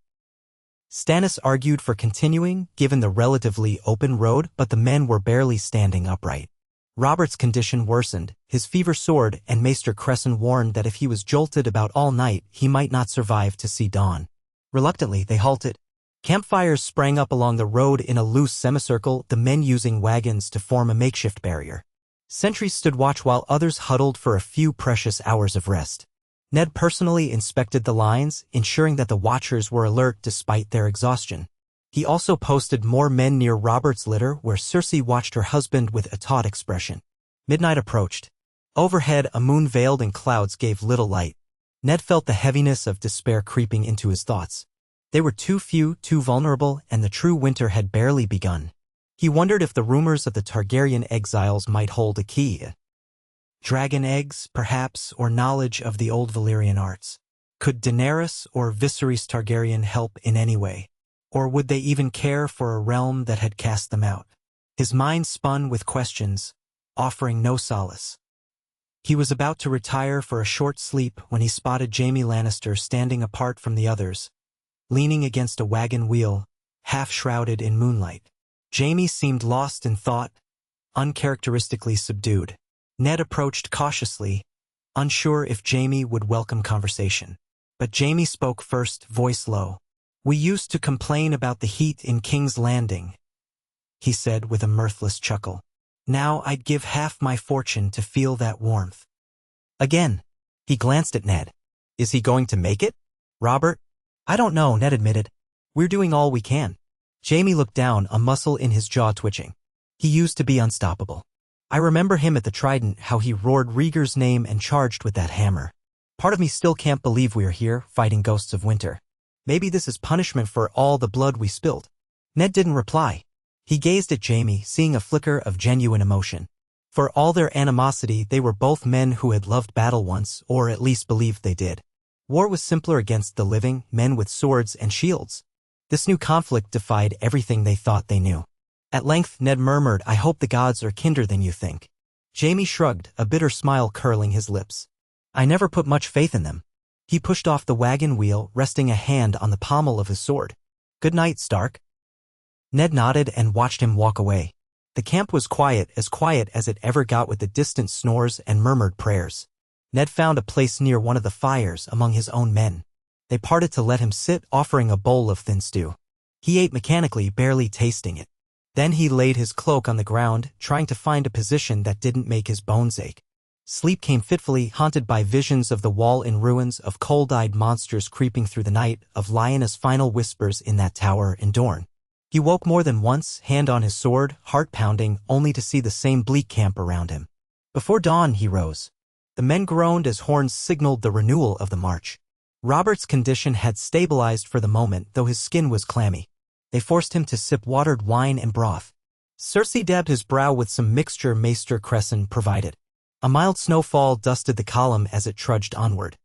Stannis argued for continuing, given the relatively open road, but the men were barely standing upright. Robert's condition worsened, his fever soared, and Maester Cresson warned that if he was jolted about all night, he might not survive to see dawn. Reluctantly, they halted. Campfires sprang up along the road in a loose semicircle, the men using wagons to form a makeshift barrier. Sentries stood watch while others huddled for a few precious hours of rest. Ned personally inspected the lines, ensuring that the watchers were alert despite their exhaustion. He also posted more men near Robert's litter where Cersei watched her husband with a taut expression. Midnight approached. Overhead, a moon veiled in clouds gave little light. Ned felt the heaviness of despair creeping into his thoughts. They were too few, too vulnerable, and the true winter had barely begun. He wondered if the rumors of the Targaryen exiles might hold a key. Dragon eggs, perhaps, or knowledge of the old Valyrian arts. Could Daenerys or Viserys Targaryen help in any way? Or would they even care for a realm that had cast them out? His mind spun with questions, offering no solace. He was about to retire for a short sleep when he spotted Jaime Lannister standing apart from the others. leaning against a wagon wheel, half shrouded in moonlight. Jamie seemed lost in thought, uncharacteristically subdued. Ned approached cautiously, unsure if Jamie would welcome conversation. But Jamie spoke first, voice low. "We used to complain about the heat in King's Landing," he said with a mirthless chuckle. "Now I'd give half my fortune to feel that warmth." Again, he glanced at Ned. "Is he going to make it, Robert?" "I don't know," Ned admitted. "We're doing all we can." Jamie looked down, a muscle in his jaw twitching. He used to be unstoppable. I remember him at the Trident, how he roared Rhaegar's name and charged with that hammer. Part of me still can't believe we're here, fighting ghosts of winter. Maybe this is punishment for all the blood we spilled. Ned didn't reply. He gazed at Jamie, seeing a flicker of genuine emotion. For all their animosity, they were both men who had loved battle once, or at least believed they did. War was simpler against the living, men with swords and shields. This new conflict defied everything they thought they knew. At length, Ned murmured, "I hope the gods are kinder than you think." Jamie shrugged, a bitter smile curling his lips. "I never put much faith in them." He pushed off the wagon wheel, resting a hand on the pommel of his sword. "Good night, Stark." Ned nodded and watched him walk away. The camp was quiet as it ever got, with the distant snores and murmured prayers. Ned found a place near one of the fires among his own men. They parted to let him sit, offering a bowl of thin stew. He ate mechanically, barely tasting it. Then he laid his cloak on the ground, trying to find a position that didn't make his bones ache. Sleep came fitfully, haunted by visions of the wall in ruins, of cold-eyed monsters creeping through the night, of Lyanna's final whispers in that tower in Dorne. He woke more than once, hand on his sword, heart pounding, only to see the same bleak camp around him. Before dawn, he rose. The men groaned as horns signaled the renewal of the march. Robert's condition had stabilized for the moment, though his skin was clammy. They forced him to sip watered wine and broth. Cersei dabbed his brow with some mixture Maester Cresson provided. A mild snowfall dusted the column as it trudged onward.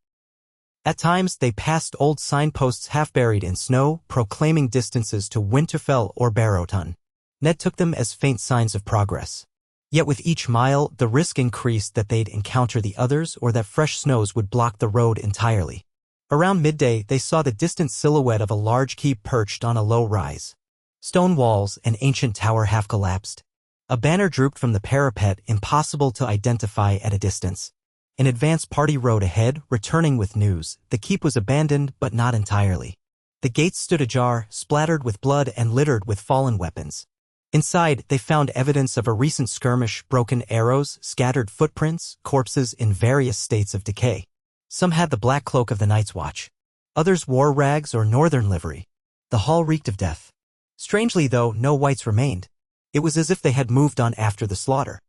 At times, they passed old signposts half buried in snow, proclaiming distances to Winterfell or Barrowton. Ned took them as faint signs of progress. Yet with each mile, the risk increased that they'd encounter the others or that fresh snows would block the road entirely. Around midday, they saw the distant silhouette of a large keep perched on a low rise. Stone walls, an ancient tower half collapsed. A banner drooped from the parapet, impossible to identify at a distance. An advance party rode ahead, returning with news. The keep was abandoned, but not entirely. The gates stood ajar, splattered with blood and littered with fallen weapons. Inside, they found evidence of a recent skirmish, broken arrows, scattered footprints, corpses in various states of decay. Some had the black cloak of the Night's Watch. Others wore rags or northern livery. The hall reeked of death. Strangely, though, no whites remained. It was as if they had moved on after the slaughter.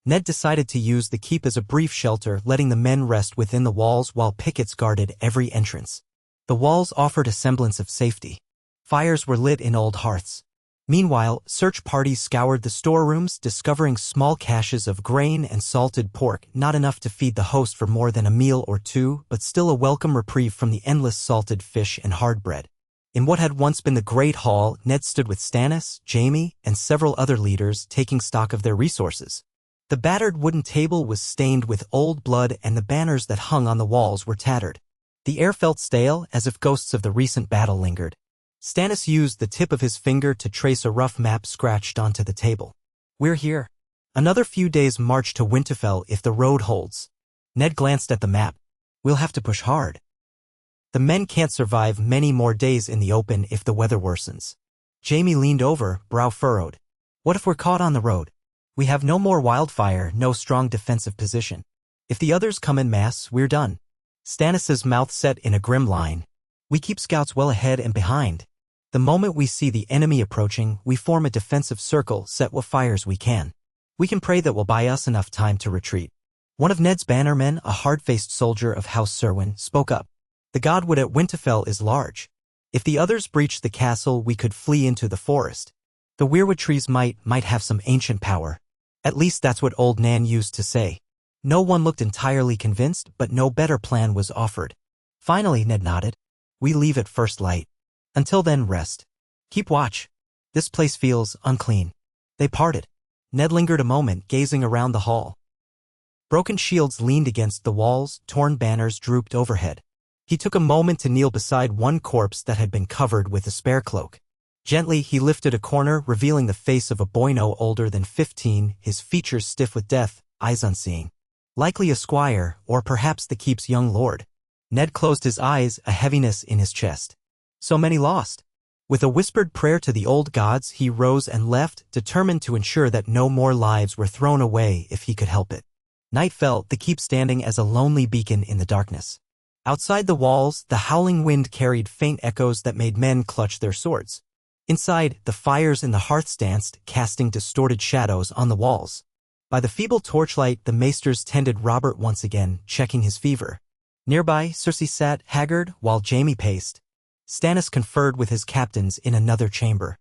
Ned decided to use the keep as a brief shelter, letting the men rest within the walls while pickets guarded every entrance. The walls offered a semblance of safety. Fires were lit in old hearths. Meanwhile, search parties scoured the storerooms, discovering small caches of grain and salted pork, not enough to feed the host for more than a meal or two, but still a welcome reprieve from the endless salted fish and hard bread. In what had once been the Great Hall, Ned stood with Stannis, Jamie, and several other leaders, taking stock of their resources. The battered wooden table was stained with old blood and the banners that hung on the walls were tattered. The air felt stale, as if ghosts of the recent battle lingered. Stannis used the tip of his finger to trace a rough map scratched onto the table. "We're here. Another few days' march to Winterfell if the road holds." Ned glanced at the map. "We'll have to push hard. The men can't survive many more days in the open if the weather worsens." Jamie leaned over, brow furrowed. "What if we're caught on the road? We have no more wildfire, no strong defensive position. If the others come en masse, we're done." Stannis's mouth set in a grim line. "We keep scouts well ahead and behind. The moment we see the enemy approaching, we form a defensive circle, set what fires we can. We can pray that will buy us enough time to retreat." One of Ned's bannermen, a hard-faced soldier of House Serwyn, spoke up. "The godwood at Winterfell is large. If the others breach the castle, we could flee into the forest. The weirwood trees might have some ancient power. At least that's what old Nan used to say." No one looked entirely convinced, but no better plan was offered. Finally, Ned nodded. "We leave at first light. Until then, rest. Keep watch. This place feels unclean." They parted. Ned lingered a moment, gazing around the hall. Broken shields leaned against the walls, torn banners drooped overhead. He took a moment to kneel beside one corpse that had been covered with a spare cloak. Gently, he lifted a corner, revealing the face of a boy no older than 15, his features stiff with death, eyes unseeing. Likely a squire, or perhaps the keep's young lord. Ned closed his eyes, a heaviness in his chest. So many lost. With a whispered prayer to the old gods, he rose and left, determined to ensure that no more lives were thrown away if he could help it. Night fell, the keep standing as a lonely beacon in the darkness. Outside the walls, the howling wind carried faint echoes that made men clutch their swords. Inside, the fires in the hearths danced, casting distorted shadows on the walls. By the feeble torchlight, the maesters tended Robert once again, checking his fever. Nearby, Cersei sat, haggard, while Jaime paced. Stannis conferred with his captains in another chamber.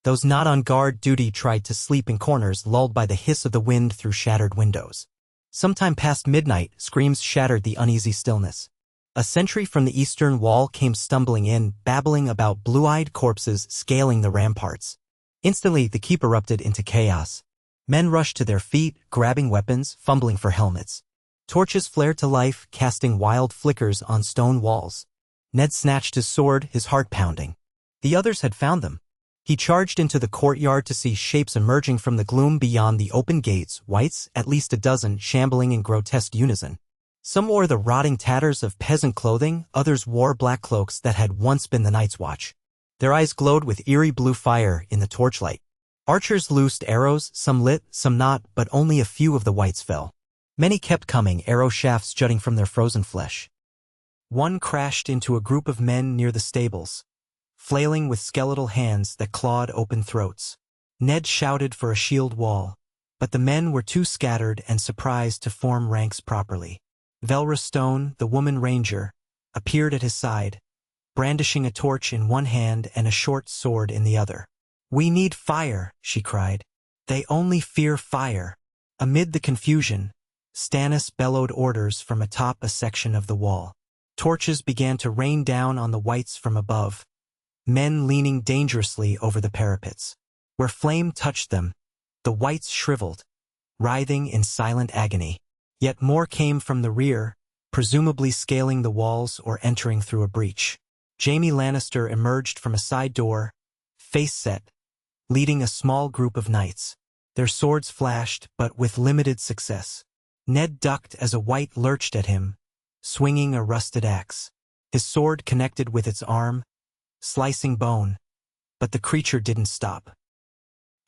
Those not on guard duty tried to sleep in corners, lulled by the hiss of the wind through shattered windows. Sometime past midnight, screams shattered the uneasy stillness. A sentry from the eastern wall came stumbling in, babbling about blue-eyed corpses scaling the ramparts. Instantly, the keep erupted into chaos. Men rushed to their feet, grabbing weapons, fumbling for helmets. Torches flared to life, casting wild flickers on stone walls. Ned snatched his sword, his heart pounding. The others had found them. He charged into the courtyard to see shapes emerging from the gloom beyond the open gates, wights, at least a dozen, shambling in grotesque unison. Some wore the rotting tatters of peasant clothing, others wore black cloaks that had once been the Night's Watch. Their eyes glowed with eerie blue fire in the torchlight. Archers loosed arrows, some lit, some not, but only a few of the wights fell. Many kept coming, arrow shafts jutting from their frozen flesh. One crashed into a group of men near the stables, flailing with skeletal hands that clawed open throats. Ned shouted for a shield wall, but the men were too scattered and surprised to form ranks properly. Velra Stone, the woman ranger, appeared at his side, brandishing a torch in one hand and a short sword in the other. "We need fire," she cried. "They only fear fire." Amid the confusion, Stannis bellowed orders from atop a section of the wall. Torches began to rain down on the wights from above, men leaning dangerously over the parapets. Where flame touched them, the wights shriveled, writhing in silent agony. Yet more came from the rear, presumably scaling the walls or entering through a breach. Jaime Lannister emerged from a side door, face set, leading a small group of knights. Their swords flashed, but with limited success. Ned ducked as a wight lurched at him, swinging a rusted axe. His sword connected with its arm, slicing bone, but the creature didn't stop.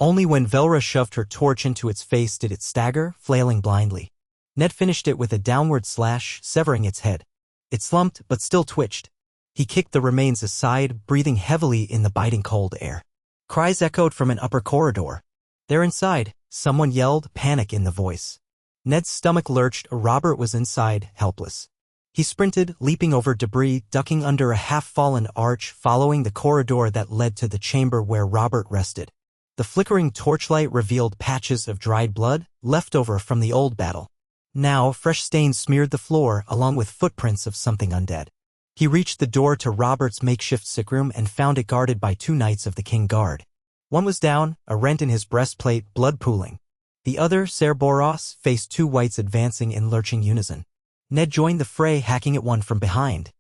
Only when Velra shoved her torch into its face did it stagger, flailing blindly. Ned finished it with a downward slash, severing its head. It slumped, but still twitched. He kicked the remains aside, breathing heavily in the biting cold air. Cries echoed from an upper corridor. "They're inside," someone yelled, panic in the voice. Ned's stomach lurched. Robert was inside, helpless. He sprinted, leaping over debris, ducking under a half-fallen arch, following the corridor that led to the chamber where Robert rested. The flickering torchlight revealed patches of dried blood, left over from the old battle. Now, fresh stains smeared the floor, along with footprints of something undead. He reached the door to Robert's makeshift sickroom and found it guarded by 2 knights of the King Guard. One was down, a rent in his breastplate, blood pooling. The other, Ser Boros, faced 2 wights advancing in lurching unison. Ned joined the fray, hacking at one from behind.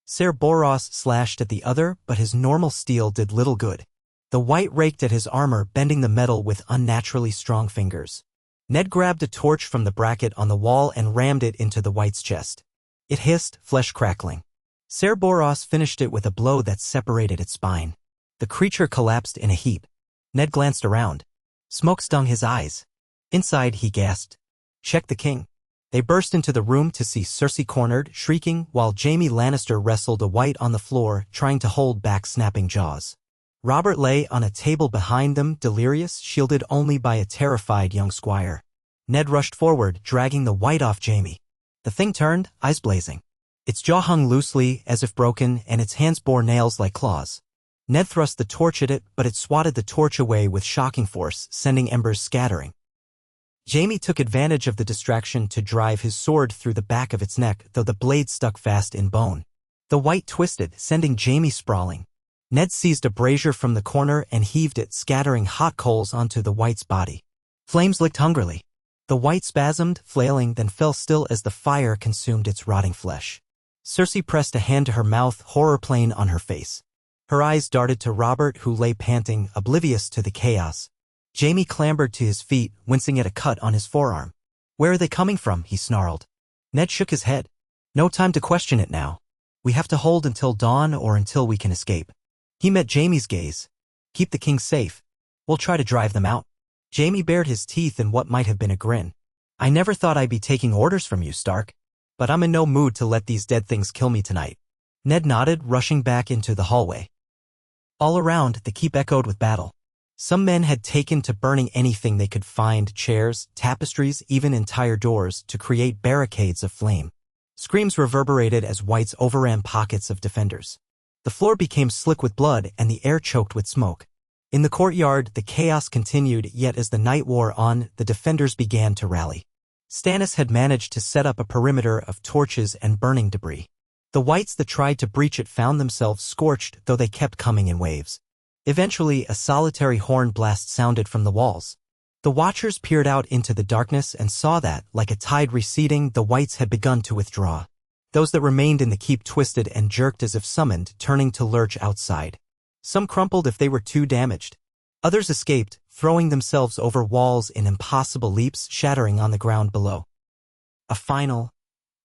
Ser Boros slashed at the other, but his normal steel did little good. The wight raked at his armor, bending the metal with unnaturally strong fingers. Ned grabbed a torch from the bracket on the wall and rammed it into the wight's chest. It hissed, flesh crackling. Ser Boros finished it with a blow that separated its spine. The creature collapsed in a heap. Ned glanced around. Smoke stung his eyes. Inside, he gasped, "Check the king." They burst into the room to see Cersei cornered, shrieking, while Jaime Lannister wrestled a wight on the floor, trying to hold back snapping jaws. Robert lay on a table behind them, delirious, shielded only by a terrified young squire. Ned rushed forward, dragging the wight off Jaime. The thing turned, eyes blazing. Its jaw hung loosely, as if broken, and its hands bore nails like claws. Ned thrust the torch at it, but it swatted the torch away with shocking force, sending embers scattering. Jaime took advantage of the distraction to drive his sword through the back of its neck, though the blade stuck fast in bone. The wight twisted, sending Jaime sprawling. Ned seized a brazier from the corner and heaved it, scattering hot coals onto the wight's body. Flames licked hungrily. The wight spasmed, flailing, then fell still as the fire consumed its rotting flesh. Cersei pressed a hand to her mouth, horror plain on her face. Her eyes darted to Robert, who lay panting, oblivious to the chaos. Jaime clambered to his feet, wincing at a cut on his forearm. "Where are they coming from?" he snarled. Ned shook his head. "No time to question it now. We have to hold until dawn or until we can escape." He met Jaime's gaze. "Keep the king safe. We'll try to drive them out." Jaime bared his teeth in what might have been a grin. "I never thought I'd be taking orders from you, Stark. But I'm in no mood to let these dead things kill me tonight." Ned nodded, rushing back into the hallway. All around, the keep echoed with battle. Some men had taken to burning anything they could find, chairs, tapestries, even entire doors, to create barricades of flame. Screams reverberated as whites overran pockets of defenders. The floor became slick with blood and the air choked with smoke. In the courtyard, the chaos continued, yet as the night wore on, the defenders began to rally. Stannis had managed to set up a perimeter of torches and burning debris. The whites that tried to breach it found themselves scorched, though they kept coming in waves. Eventually, a solitary horn blast sounded from the walls. The watchers peered out into the darkness and saw that, like a tide receding, the whites had begun to withdraw. Those that remained in the keep twisted and jerked as if summoned, turning to lurch outside. Some crumpled if they were too damaged. Others escaped, throwing themselves over walls in impossible leaps, shattering on the ground below. A final,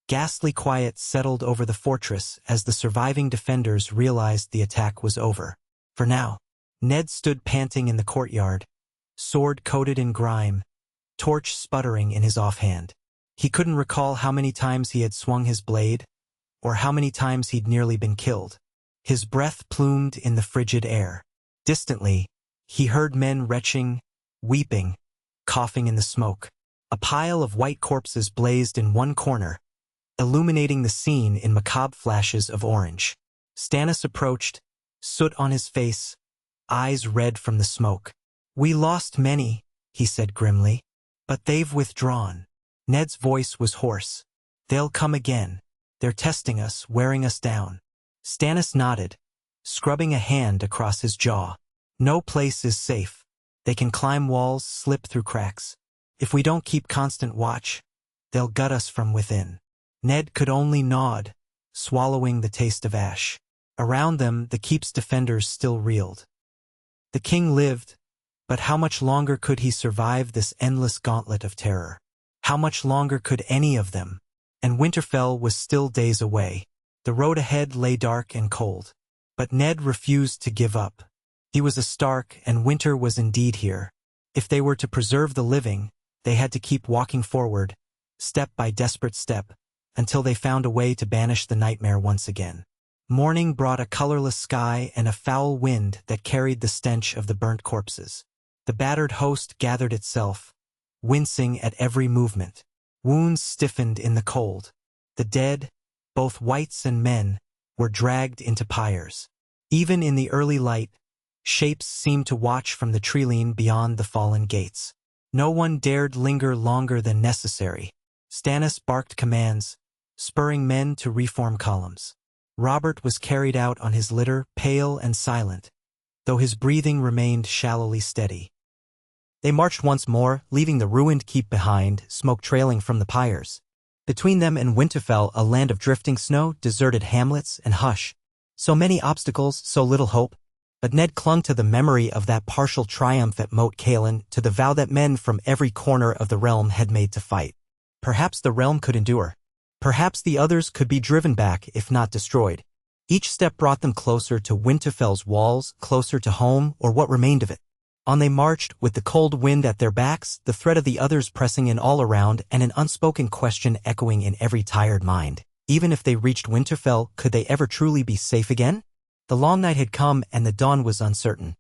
ghastly quiet settled over the fortress as the surviving defenders realized the attack was over. For now. Ned stood panting in the courtyard, sword coated in grime, torch sputtering in his offhand. He couldn't recall how many times he had swung his blade, or how many times he'd nearly been killed. His breath plumed in the frigid air. Distantly, he heard men retching, weeping, coughing in the smoke. A pile of white corpses blazed in one corner, illuminating the scene in macabre flashes of orange. Stannis approached, soot on his face, eyes red from the smoke. "We lost many," he said grimly, "but they've withdrawn." Ned's voice was hoarse. "They'll come again. They're testing us, wearing us down." Stannis nodded, scrubbing a hand across his jaw. "No place is safe. They can climb walls, slip through cracks. If we don't keep constant watch, they'll gut us from within." Ned could only nod, swallowing the taste of ash. Around them, the keep's defenders still reeled. The king lived, but how much longer could he survive this endless gauntlet of terror? How much longer could any of them? And Winterfell was still days away. The road ahead lay dark and cold. But Ned refused to give up. He was a Stark, and winter was indeed here. If they were to preserve the living, they had to keep walking forward, step by desperate step, until they found a way to banish the nightmare once again. Morning brought a colorless sky and a foul wind that carried the stench of the burnt corpses. The battered host gathered itself, wincing at every movement. Wounds stiffened in the cold. The dead, both whites and men, were dragged into pyres. Even in the early light, shapes seemed to watch from the treeline beyond the fallen gates. No one dared linger longer than necessary. Stannis barked commands, spurring men to reform columns. Robert was carried out on his litter, pale and silent, though his breathing remained shallowly steady. They marched once more, leaving the ruined keep behind, smoke trailing from the pyres. Between them and Winterfell, a land of drifting snow, deserted hamlets, and hush. So many obstacles, so little hope. But Ned clung to the memory of that partial triumph at Moat Cailin, to the vow that men from every corner of the realm had made to fight. Perhaps the realm could endure. Perhaps the others could be driven back, if not destroyed. Each step brought them closer to Winterfell's walls, closer to home, or what remained of it. On they marched, with the cold wind at their backs, the threat of the others pressing in all around, and an unspoken question echoing in every tired mind. Even if they reached Winterfell, could they ever truly be safe again? The long night had come, and the dawn was uncertain.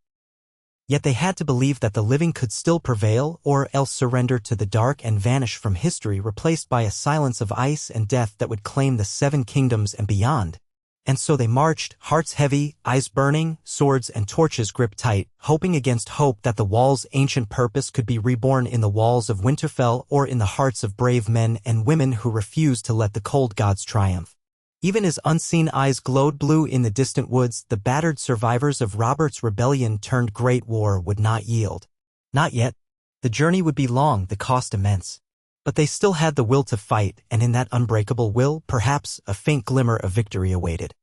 Yet they had to believe that the living could still prevail, or else surrender to the dark and vanish from history, replaced by a silence of ice and death that would claim the Seven Kingdoms and beyond. And so they marched, hearts heavy, eyes burning, swords and torches gripped tight, hoping against hope that the wall's ancient purpose could be reborn in the walls of Winterfell or in the hearts of brave men and women who refused to let the cold gods triumph. Even as unseen eyes glowed blue in the distant woods, the battered survivors of Robert's rebellion turned great war would not yield. Not yet. The journey would be long, the cost immense. But they still had the will to fight, and in that unbreakable will, perhaps, a faint glimmer of victory awaited.